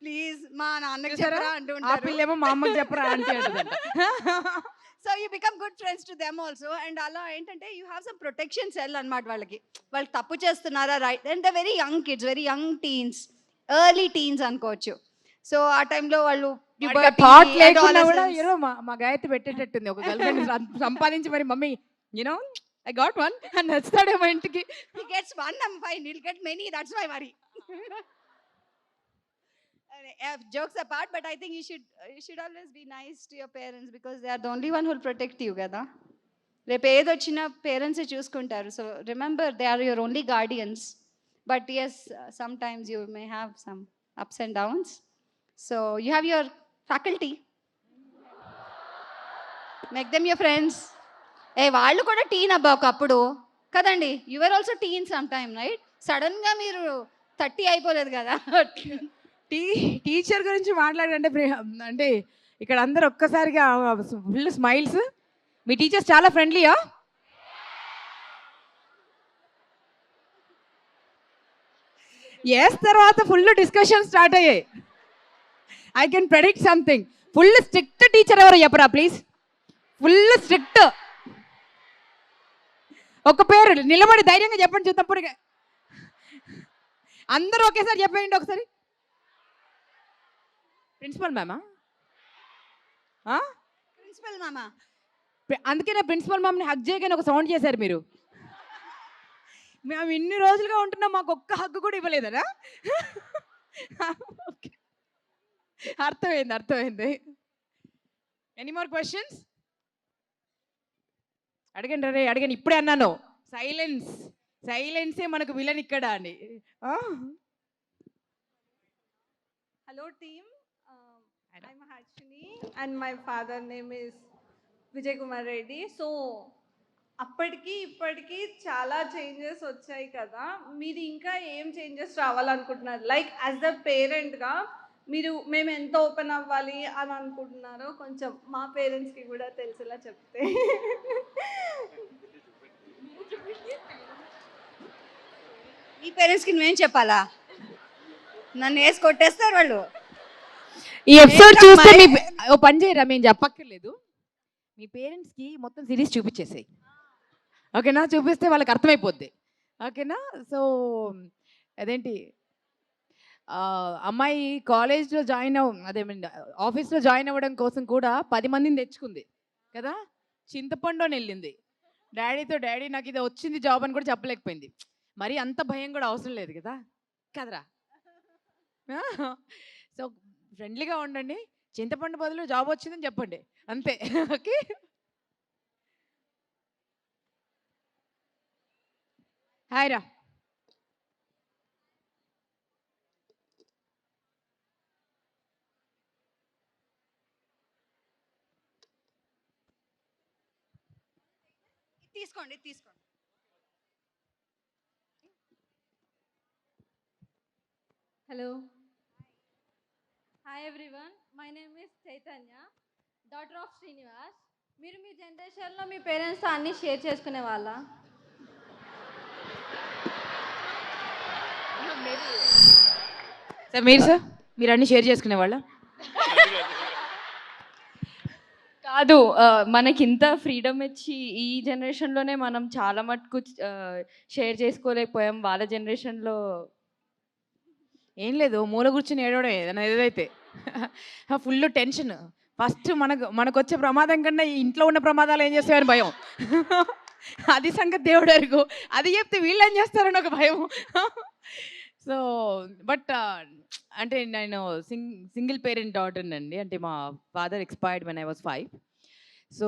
Speaker 8: ప్లీజ్ మా నాన్నకి చెప్పరా అంటూ ఉంటారు.
Speaker 7: పిల్లేమో మా అమ్మకి చెప్పరా ఆంటీ అంటుందంట.
Speaker 8: So you become good friends to them also. And అలా ఏంటంటే you have some protection cell అనమాట వాళ్ళకి. వాళ్ళు తప్పు చేస్తున్నారా, right, and the very young kids, very young teens, early teens అనుకోవచ్చు. సో ఆ టైంలో వాళ్ళు
Speaker 7: థాట్ లేకుండా కూడా యూనో మా గాయత్రి పెట్టేటట్టుంది, ఒక గర్ల్ ఫ్రెండ్ సంపాదించి మరి mummy you know I got one and నచ్చుతాడేమో ఇంటికి.
Speaker 8: He gets one, I'm fine, he'll get many, that's my worry. Jokes apart, but I think you should always be nice to your parents, because they are the only one who will protect you kada. రేపు ఏదొచ్చినా పేరెంట్సే చూసుకుంటారు. So remember, they are your only guardians. But yes, sometimes you may have some ups and downs. So you have your faculty, make them your friends. వాళ్ళు కూడా టీన్ అబ్బా ఒకప్పుడు కదండి, your also teen some time, right? సడన్గా మీరు 30 అయిపోలేదు కదా.
Speaker 7: టీచర్ గురించి మాట్లాడంటే అంటే ఇక్కడ అందరు ఒక్కసారిగా ఫుల్ స్మైల్స్. మీ టీచర్స్ చాలా ఫ్రెండ్లీయా? ఎస్ తర్వాత ఫుల్ డిస్కషన్ స్టార్ట్ అయ్యాయి. I can predict something. Full strict teacher ఎవరు చెప్పరా ప్లీజ్? Full strict. ఒక పేరు నిలబడి ధైర్యంగా చెప్పండి చూద్దాం. అందరూ ఒకేసారి చెప్పండి ఒకసారి. ప్రిన్సిపల్ మ్యామా?
Speaker 8: ప్రిన్సిపల్ మామా.
Speaker 7: అందుకే నా ప్రిన్సిపల్ మ్యామ్ని హగ్ చేయగానే ఒక సౌండ్ చేశారు మీరు. మేము ఇన్ని రోజులుగా ఉంటున్నాం, మాకు ఒక్క హగ్గు కూడా ఇవ్వలేదనా? అర్థమైంది. Any more questions? అడగండి రే, అడగండి. ఇప్పుడే అన్నాను సైలెన్సే మనకు విలన్ ఇక్కడ అని.
Speaker 9: Hello team, I'm Harshini and my father name is Vijay Kumar Reddy. So అప్పటికి ఇప్పటికి చాలా చేంజెస్ వచ్చాయి కదా, మీరు ఇంకా ఏం చేంజెస్ రావాలనుకుంటున్నారు? లైక్ యాజ్ ద పేరెంట్గా మేము ఎంత ఓపెన్ అవ్వాలి అని అనుకుంటున్నారో కొంచెం మా పేరెంట్స్కి కూడా తెలిసేలా చెప్తే.
Speaker 8: మీ పేరెంట్స్కి నువ్వేం చెప్పాలా? నన్ను వేసి కొట్టేస్తారు వాళ్ళు.
Speaker 7: ఈ ఎపిసోడ్ చూస్తే ఓ పని చేయరా, మేము చెప్పక్కర్లేదు. మీ పేరెంట్స్కి మొత్తం సిరీస్ చూపించేసాయి, ఓకేనా? చూపిస్తే వాళ్ళకి అర్థమైపోద్ది, ఓకేనా? సో అదేంటి, అమ్మాయి కాలేజ్లో ఆఫీస్లో జాయిన్ అవ్వడం కోసం కూడా 10 మందిని తెచ్చుకుంది కదా. చింతపండు అని వెళ్ళింది డాడీతో. డాడీ నాకు ఇది వచ్చింది జాబ్ అని కూడా చెప్పలేకపోయింది. మరి అంత భయం కూడా అవసరం లేదు కదా, కదరా? సో ఫ్రెండ్లీగా ఉండండి. చింతపండు బదులు జాబ్ వచ్చిందని చెప్పండి, అంతే. ఓకే. హాయ్ రా.
Speaker 8: తీసుకోండి.
Speaker 9: Hello. Hi everyone. My name is Chaitanya, daughter of Srinivas. మీరు మీ జనరేషన్లో మీ పేరెంట్స్తో అన్నీ షేర్ చేసుకునే వాళ్ళ?
Speaker 7: సార్ మీరు అన్నీ షేర్ చేసుకునే వాళ్ళ?
Speaker 6: కాదు, మనకి ఇంత ఫ్రీడమ్ ఇచ్చి ఈ జనరేషన్లోనే మనం చాలా మటుకు షేర్ చేసుకోలేకపోయాం. వాళ్ళ జనరేషన్లో
Speaker 7: ఏం లేదు, మూల కూర్చొని ఏడవడం ఏదైనా ఏదైతే ఫుల్ టెన్షన్. ఫస్ట్ మనకు వచ్చే ప్రమాదం కన్నా ఈ ఇంట్లో ఉన్న ప్రమాదాలు ఏం చేస్తాయని భయం. అది సంగతి దేవుడు ఎరుగు. అది చెప్తే వీళ్ళు ఏం చేస్తారని ఒక భయం. సో బట్ అంటే నేను సింగిల్ పేరెంట్ డాటర్ అండి. అంటే మా father expired when I was 5. So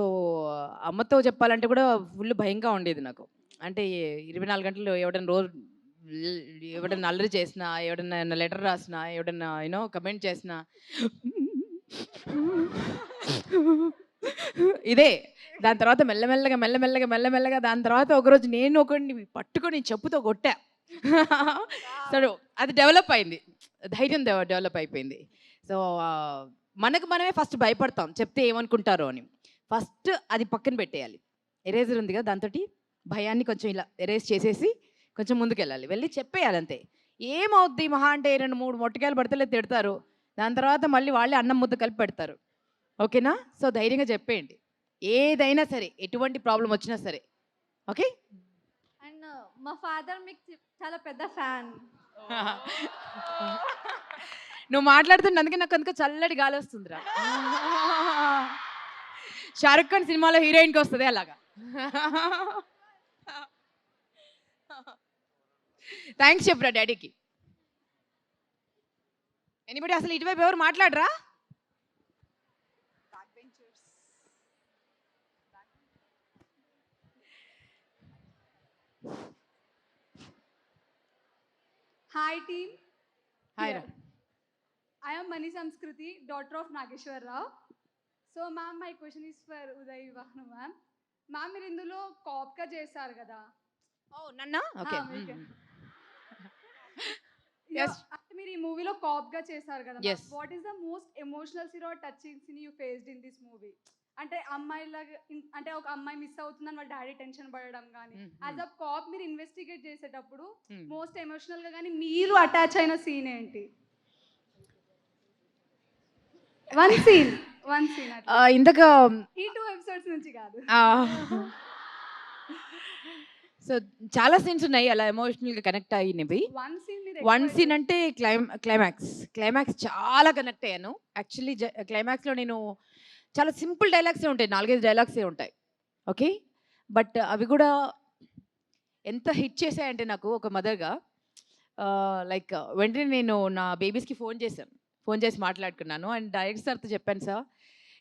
Speaker 7: అమ్మతో చెప్పాలంటే కూడా ఫుల్ భయంగా ఉండేది నాకు. అంటే 24 గంటలు ఎవడన్నా అల్లరి చేసినా, ఎవడన్నా లెటర్ రాసినా, ఎవడన్నా కమెంట్ చేసినా ఇదే. దాని తర్వాత మెల్లమెల్లగా దాని తర్వాత ఒకరోజు నేను ఒకరిని పట్టుకొని చెప్పుతో కొట్టా. సో అది డెవలప్ అయింది, ధైర్యం డెవలప్ అయిపోయింది. సో మనకు మనమే ఫస్ట్ భయపడతాం చెప్తే ఏమనుకుంటారో అని. ఫస్ట్ అది పక్కన పెట్టేయాలి. ఎరేజర్ ఉంది కదా, దాంతో భయాన్ని కొంచెం ఇలా ఎరేజ్ చేసేసి కొంచెం ముందుకెళ్ళాలి, వెళ్ళి చెప్పేయాలి అంతే. ఏమవుద్ది మహా అంటే 2-3 మొట్టకాయలు పడితే తిడతారు, దాని తర్వాత మళ్ళీ వాళ్ళే అన్నం ముద్ద కలిపి పెడతారు, ఓకేనా? సో ధైర్యంగా చెప్పేయండి, ఏదైనా సరే, ఎటువంటి ప్రాబ్లం వచ్చినా సరే, ఓకే?
Speaker 9: అండ్ మా ఫాదర్ మీకు చాలా పెద్ద ఫ్యాన్.
Speaker 7: నువ్వు మాట్లాడుతుంటే అందుకే నాకు అందుకే చల్లటి గాలి వస్తుందిరా. షారుఖ్ ఖాన్ సినిమాలో హీరోయిన్కి వస్తుంది అలాగా. థ్యాంక్స్ చెప్పురా డాడీకి. ఎనీబడి అసలు ఇటువైపు ఎవరు మాట్లాడరా?
Speaker 9: Hi team.
Speaker 7: Hi.
Speaker 9: I am Mani Samskriti, daughter of Nageshwar Rao. So ma'am, my question is for Uday Vahnu ma'am. Ma'am, మీరు ఇందులో కాప్గా చేశారు కదా?
Speaker 7: నన్నా? ఓకే.
Speaker 9: మీరు ఈ మూవీలో కాప్గా చేశారు కదా?
Speaker 7: Yes.
Speaker 9: What is the most emotional scene or touching scene you faced in this movie? అంటే అమ్మాయిలాగా అంటే ఒక అమ్మాయి మిస్ అవుతుందని వాళ్ళ డాడీ టెన్షన్ పడడం కానీ యాజ్ అ కాప్ మీరు ఇన్వెస్టిగేట్ చేసేటప్పుడు మోస్ట్ ఎమోషనల్ గా కానీ మీరు అటాచ్ అయిన సీన్ ఏంటి? వన్ సీన్
Speaker 7: ఇందాక
Speaker 9: ఈ 2 ఎపిసోడ్స్ నుంచి కాదు.
Speaker 7: సో చాలా సీన్స్ ఉన్నాయి అలా ఎమోషనల్గా కనెక్ట్ అయినవి. వన్ సీన్ అంటే క్లైమాక్స్ చాలా కనెక్ట్ అయ్యాను. యాక్చువల్లీ క్లైమాక్స్లో నేను చాలా సింపుల్ డైలాగ్సే ఉంటాయి, 4-5 డైలాగ్సే ఉంటాయి. ఓకే, బట్ అవి కూడా ఎంత హిట్ చేశాయంటే నాకు ఒక మదర్గా లైక్ వెంటనే నేను నా బేబీస్కి ఫోన్ చేసి మాట్లాడుకున్నాను. అండ్ డైరెక్టర్ సార్తో చెప్పాను, సార్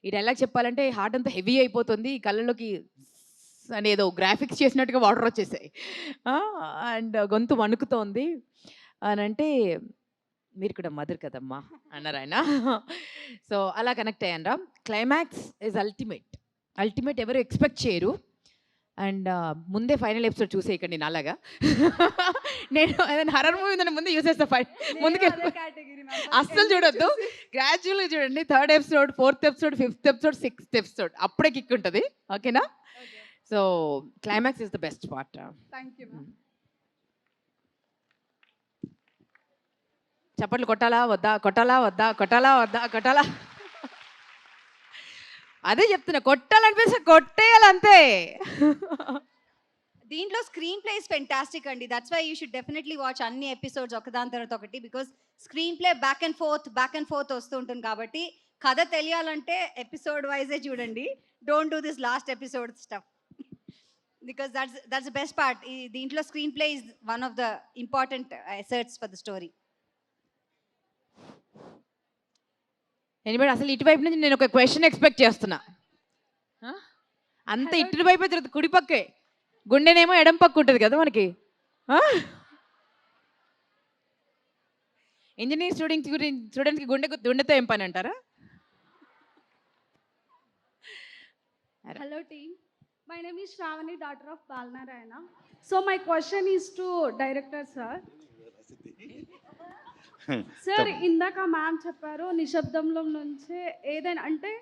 Speaker 7: ఈ డైలాగ్ చెప్పాలంటే హార్ట్ అంతా హెవీ అయిపోతుంది, కళ్ళలోకి అని ఏదో గ్రాఫిక్స్ చేసినట్టుగా వాటర్ వచ్చేసాయి అండ్ గొంతు వణుకుతోంది అని అంటే, మీరు కూడా మదర్ కదమ్మా అన్నారు ఆయన. సో అలా కనెక్ట్ అయ్యానరా. క్లైమాక్స్ ఇస్ అల్టిమేట్ ఎవరు ఎక్స్పెక్ట్ చేయరు. అండ్ ముందే ఫైనల్ ఎపిసోడ్ చూసేయకండి నాలాగా. నేను ఏదైనా హర్రర్ మూవీ ఉందని ముందే చూసేస్తా, ముందుకే అస్సలు చూడొద్దు, గ్రాడ్యువల్గా చూడండి. 3rd episode, 4th episode, 5th episode, 6th episode అప్పుడే కిక్ ఉంటుంది. ఓకేనా? So climax is the best part. చప్పట్లు కొట్టాలా వద్దా? అదే చెప్తున్నా, కొట్టాలనిపిస్తే కొట్టేయాలంతే.
Speaker 8: దీంట్లో స్క్రీన్ ప్లే ఇస్ ఫెంటాస్టిక్ అండి. That's why you should definitely watch అన్ని ఎపిసోడ్స్ ఒకదాని తర్వాత ఒకటి, because screenplay back and forth వస్తూ ఉంటుంది. కాబట్టి కథ తెలియాలంటే ఎపిసోడ్ వైజే చూడండి. Don't do this last episode stuff, because that's the best part. దీంట్లో screenplay is one of the important assets for the story.
Speaker 7: Anybody అసలు ఇటువైపు నుంచి నేను ఒక క్వశ్చన్ ఎక్స్పెక్ట్ చేస్తున్నా. అంత ఇటువైపే తిరుగుతుంది, కుడిపక్కే, గుండెనేమో ఎడం పక్క ఉంటుంది కదా మనకి. ఇంజనీరింగ్ స్టూడెంట్స్కి గుండెతో ఏం పని అంటారా?
Speaker 9: Hello team, my name is Shravani, daughter of Balnarayana. So my question is to director sir. Sir ఇందాక మ్యామ్ చెప్పారు నిశ్శబ్దంలో నుంచే ఏదైనా అంటే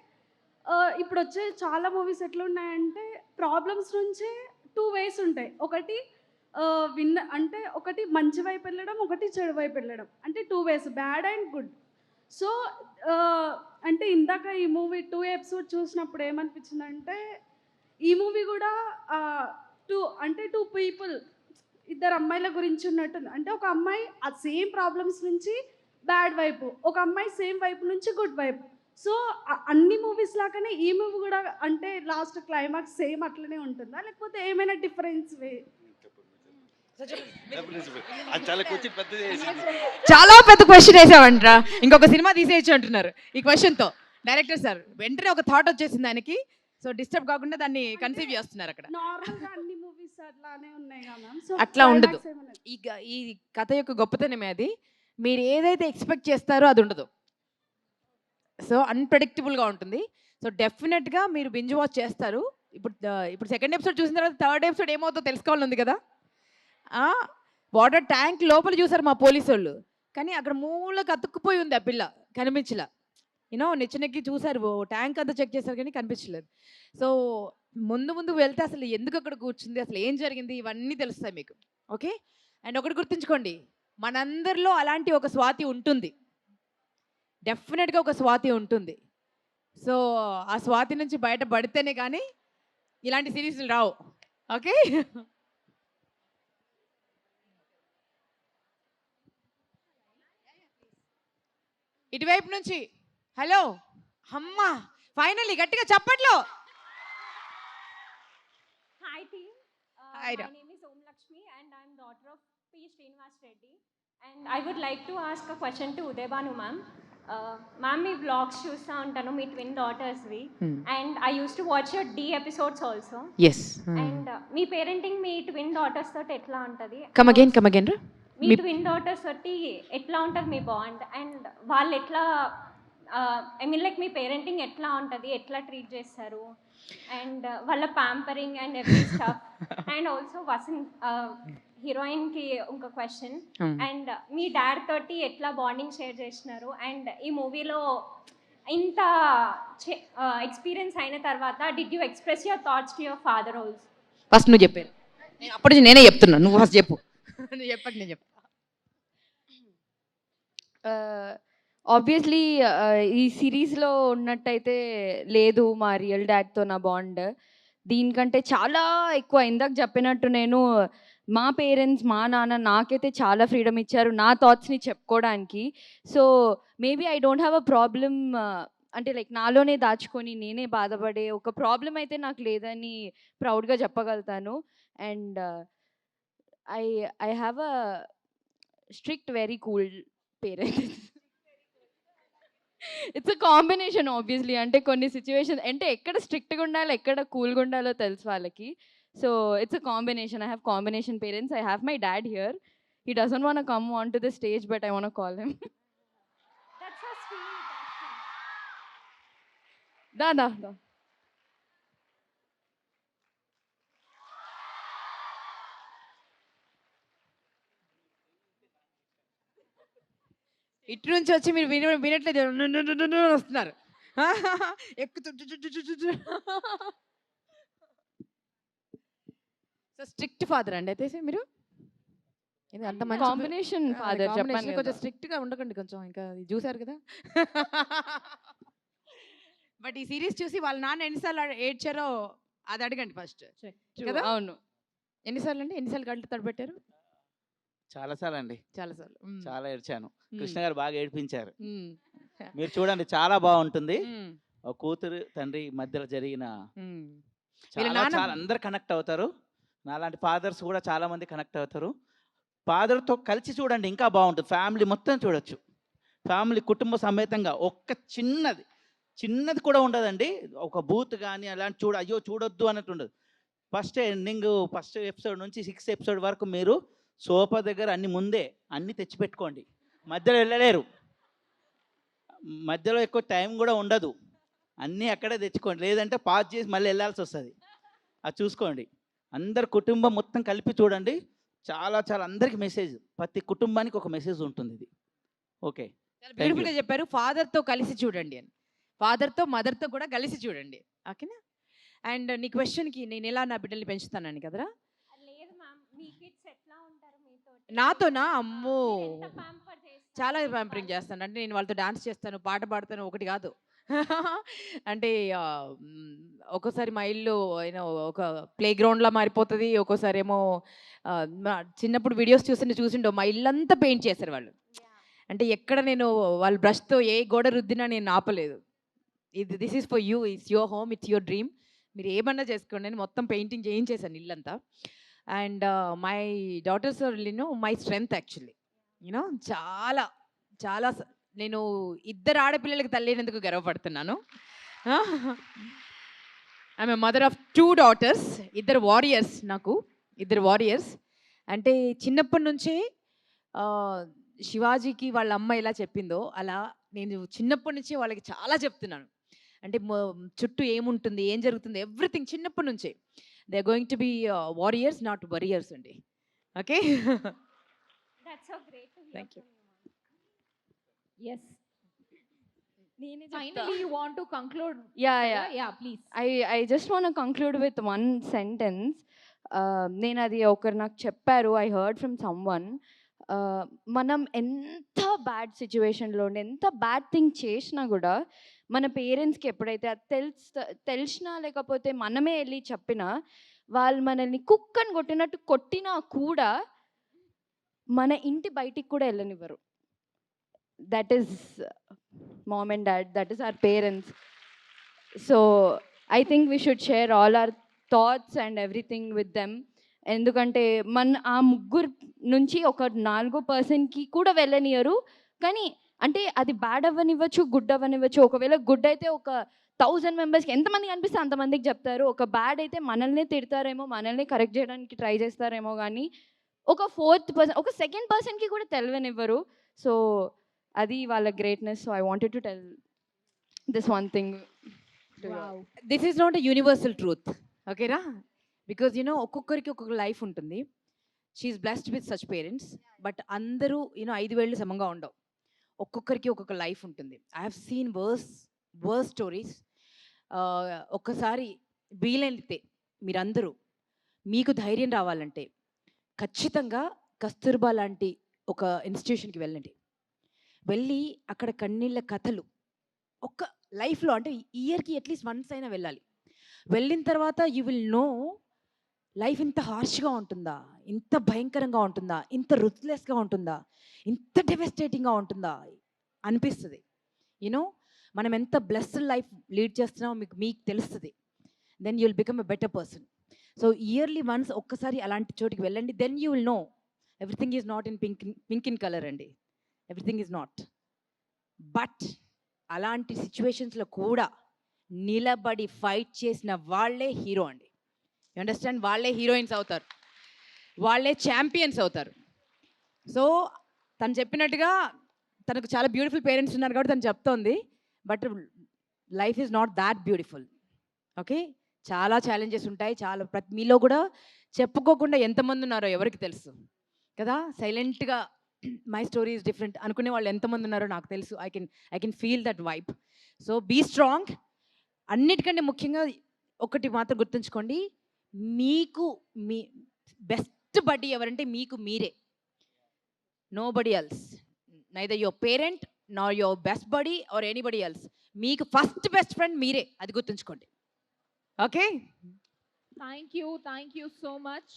Speaker 9: ఇప్పుడు వచ్చే చాలా మూవీస్ ఎట్లా ఉన్నాయంటే ప్రాబ్లమ్స్ నుంచే 2 ways ఉంటాయి. ఒకటి అంటే ఒకటి మంచి వైపు వెళ్ళడం, ఒకటి చెడు వైపు వెళ్ళడం, అంటే 2 ways, bad and good. So అంటే ఇందాక ఈ మూవీ 2 ఎపిసోడ్ చూసినప్పుడు ఏమనిపించిందంటే ఈ మూవీ కూడా 2 పీపుల్, 2 అమ్మాయిల గురించి ఉన్నట్టుంది. అంటే ఒక అమ్మాయి ఆ సేమ్ ప్రాబ్లమ్స్ నుంచి బ్యాడ్ వైపు, ఒక అమ్మాయి సేమ్ వైపు నుంచి గుడ్ వైపు. సో అన్ని మూవీస్ లాగానే ఈ మూవీ కూడా అంటే లాస్ట్ క్లైమాక్స్ సేమ్ అట్లనే ఉంటుందా, లేకపోతే ఏమైనా డిఫరెన్స్ వే?
Speaker 7: చాలా పెద్ద క్వశ్చన్ వేసామంటారా, ఇంకొక సినిమా తీసేయచ్చు అంటున్నారు ఈ క్వశ్చన్తో. డైరెక్టర్ సార్ వెంటనే ఒక థాట్ వచ్చేసింది ఆయనకి. సో డిస్టర్బ్ కాకుండా దాన్ని కన్సీవ్ చేస్తున్నారు అక్కడ. అట్లా ఉండదు. ఈ కథ యొక్క గొప్పతనమే అది. మీరు ఏదైతే ఎక్స్పెక్ట్ చేస్తారో అది ఉండదు. సో అన్ప్రెడిక్టబుల్గా ఉంటుంది. సో డెఫినెట్గా మీరు బింజ్ వాచ్ చేస్తారు. ఇప్పుడు 2nd ఎపిసోడ్ చూసిన తర్వాత 3rd ఎపిసోడ్ ఏమవుతుందో తెలుసుకోవాలని ఉంది కదా. వాటర్ ట్యాంక్ లోపల చూసారు మా పోలీసు వాళ్ళు, కానీ అక్కడ మూలకు అతుక్కుపోయి ఉంది ఆ పిల్ల, కనిపించలా. నిచ్చెనెక్కి చూసారు, ట్యాంక్ అంతా చెక్ చేశారు కానీ కనిపించలేదు. సో ముందు వెళ్తే అసలు ఎందుకు అక్కడ కూర్చుంది, అసలు ఏం జరిగింది, ఇవన్నీ తెలుస్తాయి మీకు. ఓకే, అండ్ ఒకటి గుర్తుంచుకోండి, మనందరిలో అలాంటి ఒక స్వాతి ఉంటుంది, డెఫినెట్గా ఒక స్వాతి ఉంటుంది. సో ఆ స్వాతి నుంచి బయటపడితేనే కానీ ఇలాంటి సిరీస్లు రావు. ఓకే, ఇటువైపు నుంచి హలో అమ్మా, ఫైనల్లీ గట్టిగా చప్పట్లో.
Speaker 10: Hi team,
Speaker 7: Hi,
Speaker 10: my name is Om Lakshmi and I am daughter of P. Srinivas Reddy, and I would like to ask a question to Uday Banu ma'am. Ma'am, me vlogs చూస్తూ ఉంటాను మీ ట్విన్ డాటర్స్వి, and I use to watch your Dhee episodes also. And మీ పేరెంటింగ్ మీ ట్విన్ డాటర్స్ తోటి ఎట్లా ఉంటుంది?
Speaker 7: కమ్ అగైన్
Speaker 10: మీ ట్విన్ డాటర్స్ తోటి ఎట్లా ఉంటుంది మీ బాండ్, అండ్ వాళ్ళు ఎట్లా ఐ మీన్ లైక్ మీ పేరెంటింగ్ ఎట్లా ఉంటుంది, ఎట్లా ట్రీట్ చేస్తారు, అండ్ వాళ్ళ pampering and every stuff. And also హీరోయిన్కి ఇంకో క్వశ్చన్, అండ్ మీ డాడ్ తోటి ఎట్లా బాండింగ్ షేర్ చేసినారు, అండ్ ఈ మూవీలో ఇంత ఎక్స్పీరియన్స్ అయిన తర్వాత did you express your thoughts to your father also?
Speaker 7: First నువ్వు చెప్పాను, నేను అప్పటి నుంచి నేనే చెప్తున్నా, నువ్వు ఫస్ట్ చెప్పు. నువ్వు చెప్పక నేను చెప్తా.
Speaker 6: ఆబ్వియస్లీ ఈ సిరీస్లో ఉన్నట్టయితే లేదు మా రియల్ డాడ్తో నా బాండ్. దీనికంటే చాలా ఎక్కువ. ఇందాక చెప్పినట్టు నేను మా పేరెంట్స్, మా నాన్న నాకైతే చాలా ఫ్రీడమ్ ఇచ్చారు నా థాట్స్ని చెప్పుకోవడానికి. So maybe I don't have a problem, అంటే లైక్ నాలోనే దాచుకొని నేనే బాధపడే ఒక ప్రాబ్లం అయితే నాకు లేదని ప్రౌడ్గా చెప్పగలుగుతాను. And I I have a strict very cool parents. It's a combination obviously. అంటే కొన్ని సిచ్యువేషన్ అంటే ఎక్కడ స్ట్రిక్ట్గా ఉండాలో ఎక్కడ కూల్గా ఉండాలో తెలుసు వాళ్ళకి. So it's a combination. I have combination parents. I have my dad here. He doesn't want come on to the stage but I want call him.
Speaker 10: That's so sweet, actually.
Speaker 6: దా దా దా.
Speaker 7: ఇటు నుంచి వచ్చి మీరు వినట్లేదు అని వస్తున్నారు. సో స్ట్రిక్ట్ ఫాదర్ అండి అయితే మీరు? ఇది అంత మంచి
Speaker 6: కాంబినేషన్ ఫాదర్ చెప్పండి.
Speaker 7: కొంచెం స్ట్రిక్ట్గా ఉండకండి కొంచెం, ఇంకా ఇది చూసారు కదా. బట్ ఈ సిరీస్ చూసి వాళ్ళ నాన్న ఎన్నిసార్లు ఏడ్చారో అది అడగండి ఫస్ట్ కదా.
Speaker 6: అవును.
Speaker 7: ఎన్నిసార్లు అండి, ఎన్నిసార్లు గంటలు తడబెట్టారు?
Speaker 11: చాలాసార్లు అండి,
Speaker 7: చాలాసార్లు.
Speaker 11: చాలా ఏడ్చాను. కృష్ణ గారు బాగా ఏడిపించారు. మీరు చూడండి, చాలా బాగుంటుంది. ఒక కూతురు తండ్రి మధ్యలో జరిగిన చాలా చాలా అందరు కనెక్ట్ అవుతారు. నాలాంటి ఫాదర్స్ కూడా చాలా మంది కనెక్ట్ అవుతారు. ఫాదర్తో కలిసి చూడండి ఇంకా బాగుంటుంది. ఫ్యామిలీ మొత్తం చూడొచ్చు. ఫ్యామిలీ కుటుంబ సమేతంగా. ఒక్క చిన్నది కూడా ఉండదండి. ఒక బూత్ కానీ అలాంటి అయ్యో చూడొద్దు అన్నట్టు ఉండదు. ఫస్ట్ ఎపిసోడ్ నుంచి 6th ఎపిసోడ్ వరకు మీరు సోఫా దగ్గర అన్ని ముందే అన్ని తెచ్చిపెట్టుకోండి. మధ్యలో వెళ్ళలేరు, మధ్యలో ఎక్కువ టైం కూడా ఉండదు. అన్నీ అక్కడే తెచ్చుకోండి, లేదంటే పాజ్ చేసి మళ్ళీ వెళ్ళాల్సి వస్తుంది. అది చూసుకోండి. అందరు కుటుంబం మొత్తం కలిపి చూడండి. చాలా చాలా అందరికి మెసేజ్, ప్రతి కుటుంబానికి ఒక మెసేజ్ ఉంటుంది ఇది. ఓకే,
Speaker 7: బ్యూటిఫుల్గా చెప్పారు. ఫాదర్తో కలిసి చూడండి అని, ఫాదర్తో మదర్తో కూడా కలిసి చూడండి. ఓకేనా? అండ్ నీ క్వశ్చన్కి నేను ఎలా నా బిడ్డల్ని పెంచుతానని కదరా?
Speaker 10: లేదు మ్యామ్, మీ కిడ్స్ ఎట్లా ఉంటారు మీతో?
Speaker 7: నాతోనా? అమ్మో,
Speaker 10: ఎంత pamper చేస్తారు?
Speaker 7: చాలా ప్యాంపరింగ్ చేస్తాను. అంటే నేను వాళ్ళతో డాన్స్ చేస్తాను, పాట పాడతాను, ఒకటి కాదు. అంటే ఒక్కోసారి మా ఇల్లు ఒక ప్లే గ్రౌండ్లా మారిపోతుంది. ఒక్కోసారి ఏమో చిన్నప్పుడు వీడియోస్ చూసిండో మా ఇల్లంతా పెయింట్ చేశారు వాళ్ళు. అంటే ఎక్కడ నేను వాళ్ళ బ్రష్తో ఏ గోడ రుద్దినా నేను ఆపలేదు. This is for you, it's your home, it's your dream, మీరు ఏమన్నా చేసుకోండి అని మొత్తం పెయింటింగ్ చేయించేసాను ఇల్లంతా. And my daughters are my strength actually. చాలా చాలా నేను ఇద్దరు ఆడపిల్లలకి తల్లినందుకు గర్వపడుతున్నాను. ఐఎమ్ మదర్ ఆఫ్ 2 daughters, ఇద్దరు వారియర్స్. నాకు ఇద్దరు వారియర్స్. అంటే చిన్నప్పటి నుంచే శివాజీకి వాళ్ళ అమ్మ ఎలా చెప్పిందో అలా నేను చిన్నప్పటి నుంచే వాళ్ళకి చాలా చెప్తున్నాను. అంటే చుట్టూ ఏముంటుంది, ఏం జరుగుతుంది, ఎవ్రీథింగ్ చిన్నప్పటి నుంచే. They are going to be warriors, not worriers అండి. Okay,
Speaker 10: That's so great to hear
Speaker 7: thank you.
Speaker 10: from you, ma'am.
Speaker 1: Yes.
Speaker 6: నేనే
Speaker 1: Finally, you want to conclude?
Speaker 6: Yeah.
Speaker 1: Yeah, please.
Speaker 6: I just want to conclude with one sentence. నేను అది ఒకరు నాకు చెప్పారు. I heard from someone. మనం ఎంత బ్యాడ్ సిచ్యువేషన్లో ఉండి ఎంత బ్యాడ్ థింగ్ చేసినా కూడా మన పేరెంట్స్కి ఎప్పుడైతే అది తెలిసినా లేకపోతే మనమే వెళ్ళి చెప్పినా వాళ్ళు మనల్ని కుక్కని కొట్టినట్టు కొట్టినా కూడా మన ఇంటి బయటికి కూడా వెళ్ళనివ్వరు. That is mom and dad, that is our parents. So I think we should share all our thoughts and everything with them. ఎందుకంటే ఆ ముగ్గురు నుంచి ఒక 4వ పర్సన్కి కూడా వెళ్ళనియరు. కానీ అంటే అది బ్యాడ్ అవ్వనివ్వచ్చు, గుడ్ అవ్వనివ్వచ్చు. ఒకవేళ గుడ్ అయితే ఒక 1000 మెంబర్స్కి ఎంతమంది కనిపిస్తే అంతమందికి చెప్తారు. ఒక బ్యాడ్ అయితే మనల్ని తిడతారేమో, మనల్ని కరెక్ట్ చేయడానికి ట్రై చేస్తారేమో, కానీ ఒక 4th పర్సన్, ఒక 2nd పర్సన్కి కూడా తెలియనివ్వరు. సో అది వాళ్ళ greatness. So I wanted to tell this one thing.
Speaker 7: This is not a universal truth, ఓకేనా? బికాజ్ ఒక్కొక్కరికి ఒక్కొక్క లైఫ్ ఉంటుంది. She is blessed with such parents. But అందరూ 5 వేళ్ళు సమంగా ఉండవు. ఒక్కొక్కరికి ఒక్కొక్క లైఫ్ ఉంటుంది. I have seen worse worst stories. ఒక్కసారి వీలైతే మీరందరూ మీకు ధైర్యం రావాలంటే ఖచ్చితంగా కస్తూర్బా లాంటి ఒక ఇన్స్టిట్యూషన్కి వెళ్ళండి. వెళ్ళి అక్కడ కన్నీళ్ళ కథలు ఒక్క లైఫ్లో అంటే ఇయర్కి అట్లీస్ట్ వన్స్ అయినా వెళ్ళాలి. వెళ్ళిన తర్వాత యూ విల్ నో లైఫ్ ఇంత హార్ష్గా ఉంటుందా, ఇంత భయంకరంగా ఉంటుందా, ఇంత రుత్లెస్గా ఉంటుందా, ఇంత డెవెస్టేటింగ్గా ఉంటుందా అనిపిస్తుంది. యూనో మనం ఎంత బ్లెస్డ్ లైఫ్ లీడ్ చేస్తున్నామో మీకు తెలుస్తుంది. Then you will become a better person. So yearly once ఒక్కసారి అలాంటి చోటికి వెళ్ళండి. Then you will know everything is not in pink in colour అండి. Everything is not. బట్ అలాంటి సిచ్యువేషన్స్లో కూడా నిలబడి ఫైట్ చేసిన వాళ్ళే హీరో అండి. You understand? వాళ్ళే హీరోయిన్స్ అవుతారు, వాళ్ళే ఛాంపియన్స్ అవుతారు. సో తను చెప్పినట్టుగా తనకు చాలా బ్యూటిఫుల్ పేరెంట్స్ ఉన్నారు కాబట్టి తను చెప్తోంది. But life is not that beautiful. Okay, చాలా ఛాలెంజెస్ ఉంటాయి. చాలా మీలో కూడా చెప్పుకోకుండా ఎంతమంది ఉన్నారో ఎవరికి తెలుసు కదా. సైలెంట్గా మై స్టోరీ ఈజ్ డిఫరెంట్ అనుకునే వాళ్ళు ఎంతమంది ఉన్నారో నాకు తెలుసు. I can feel that vibe. So be strong. అన్నిటికంటే ముఖ్యంగా ఒకటి మాత్రం గుర్తుంచుకోండి, మీకు మీ బెస్ట్ బడ్డీ ఎవరంటే మీకు మీరే. Nobody else, neither your parent nor your best buddy or anybody else. మీకు ఫస్ట్ బెస్ట్ ఫ్రెండ్ మీరే, అది గుర్తుంచుకోండి. Okay,
Speaker 1: thank you so much.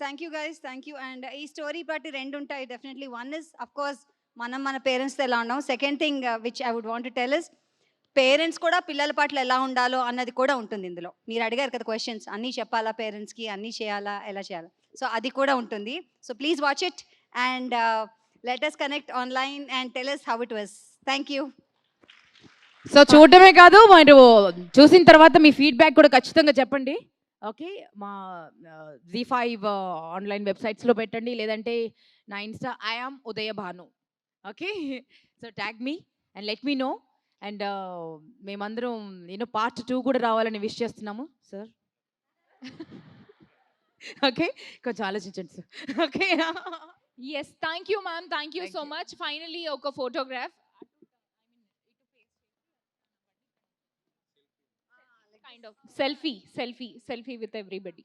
Speaker 8: Thank you guys, thank you. And ఈ స్టోరీ బట్టి రెండు ఉంటాయి definitely. One is of course మనం మన పేరెంట్స్తో ఎలా ఉన్నాం. Second thing which I would want to tell is parents కూడా పిల్లల పట్ల ఎలా ఉండాలో అన్నది కూడా ఉంటుంది ఇందులో. మీరు అడిగారు కదా క్వశ్చన్స్, అన్నీ చెప్పాలా పేరెంట్స్కి, అన్నీ చేయాలా, ఎలా చేయాలా, సో అది కూడా ఉంటుంది. So please watch it and let us connect online and tell us how it was. Thank you.
Speaker 7: So చూడటమే కాదు, మీరు చూసిన తర్వాత మీ ఫీడ్బ్యాక్ కూడా ఖచ్చితంగా చెప్పండి. ఓకే, మా Z5 ఆన్లైన్ వెబ్సైట్స్లో పెట్టండి, లేదంటే నా insta I am Udaya Bhanu. Okay, so tag me and let me know. And మేమందరం పార్ట్ 2 కూడా రావాలని విష్ చేస్తున్నాము సార్. ఓకే, కొంచెం ఆలోచించండి sir. Okay,
Speaker 1: yes, thank you ma'am, thank you so much. Finally ఒక photograph, kind of selfie with everybody.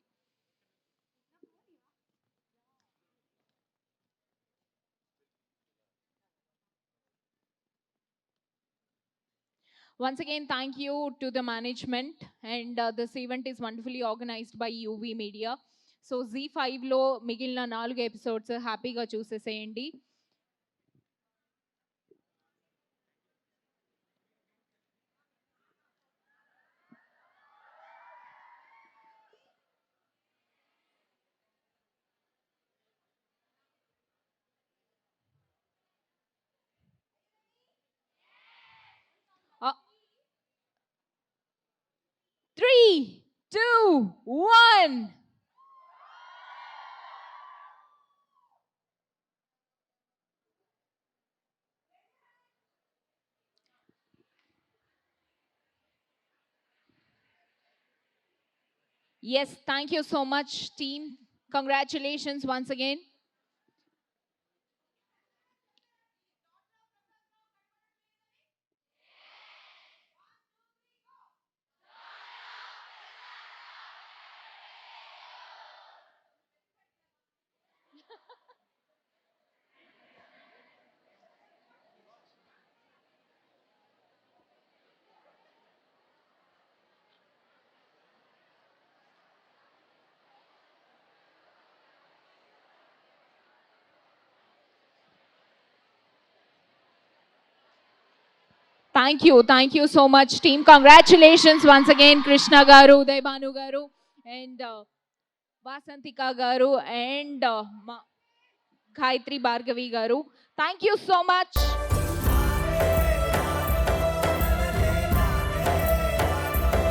Speaker 1: Once again, thank you to the management, and this event is wonderfully organized by UV Media. So Z5 లో మిగిలిన 4 ఎపిసోడ్స్ హ్యాపీగా చూసేసేయండి. Three, two, one. Yes, thank you so much, team. Congratulations once again. Thank you so much, team. Congratulations once again, Krishna garu, Uday Banu garu, and Vasantika garu, and Gayatri Bhargavi garu. Thank you so much.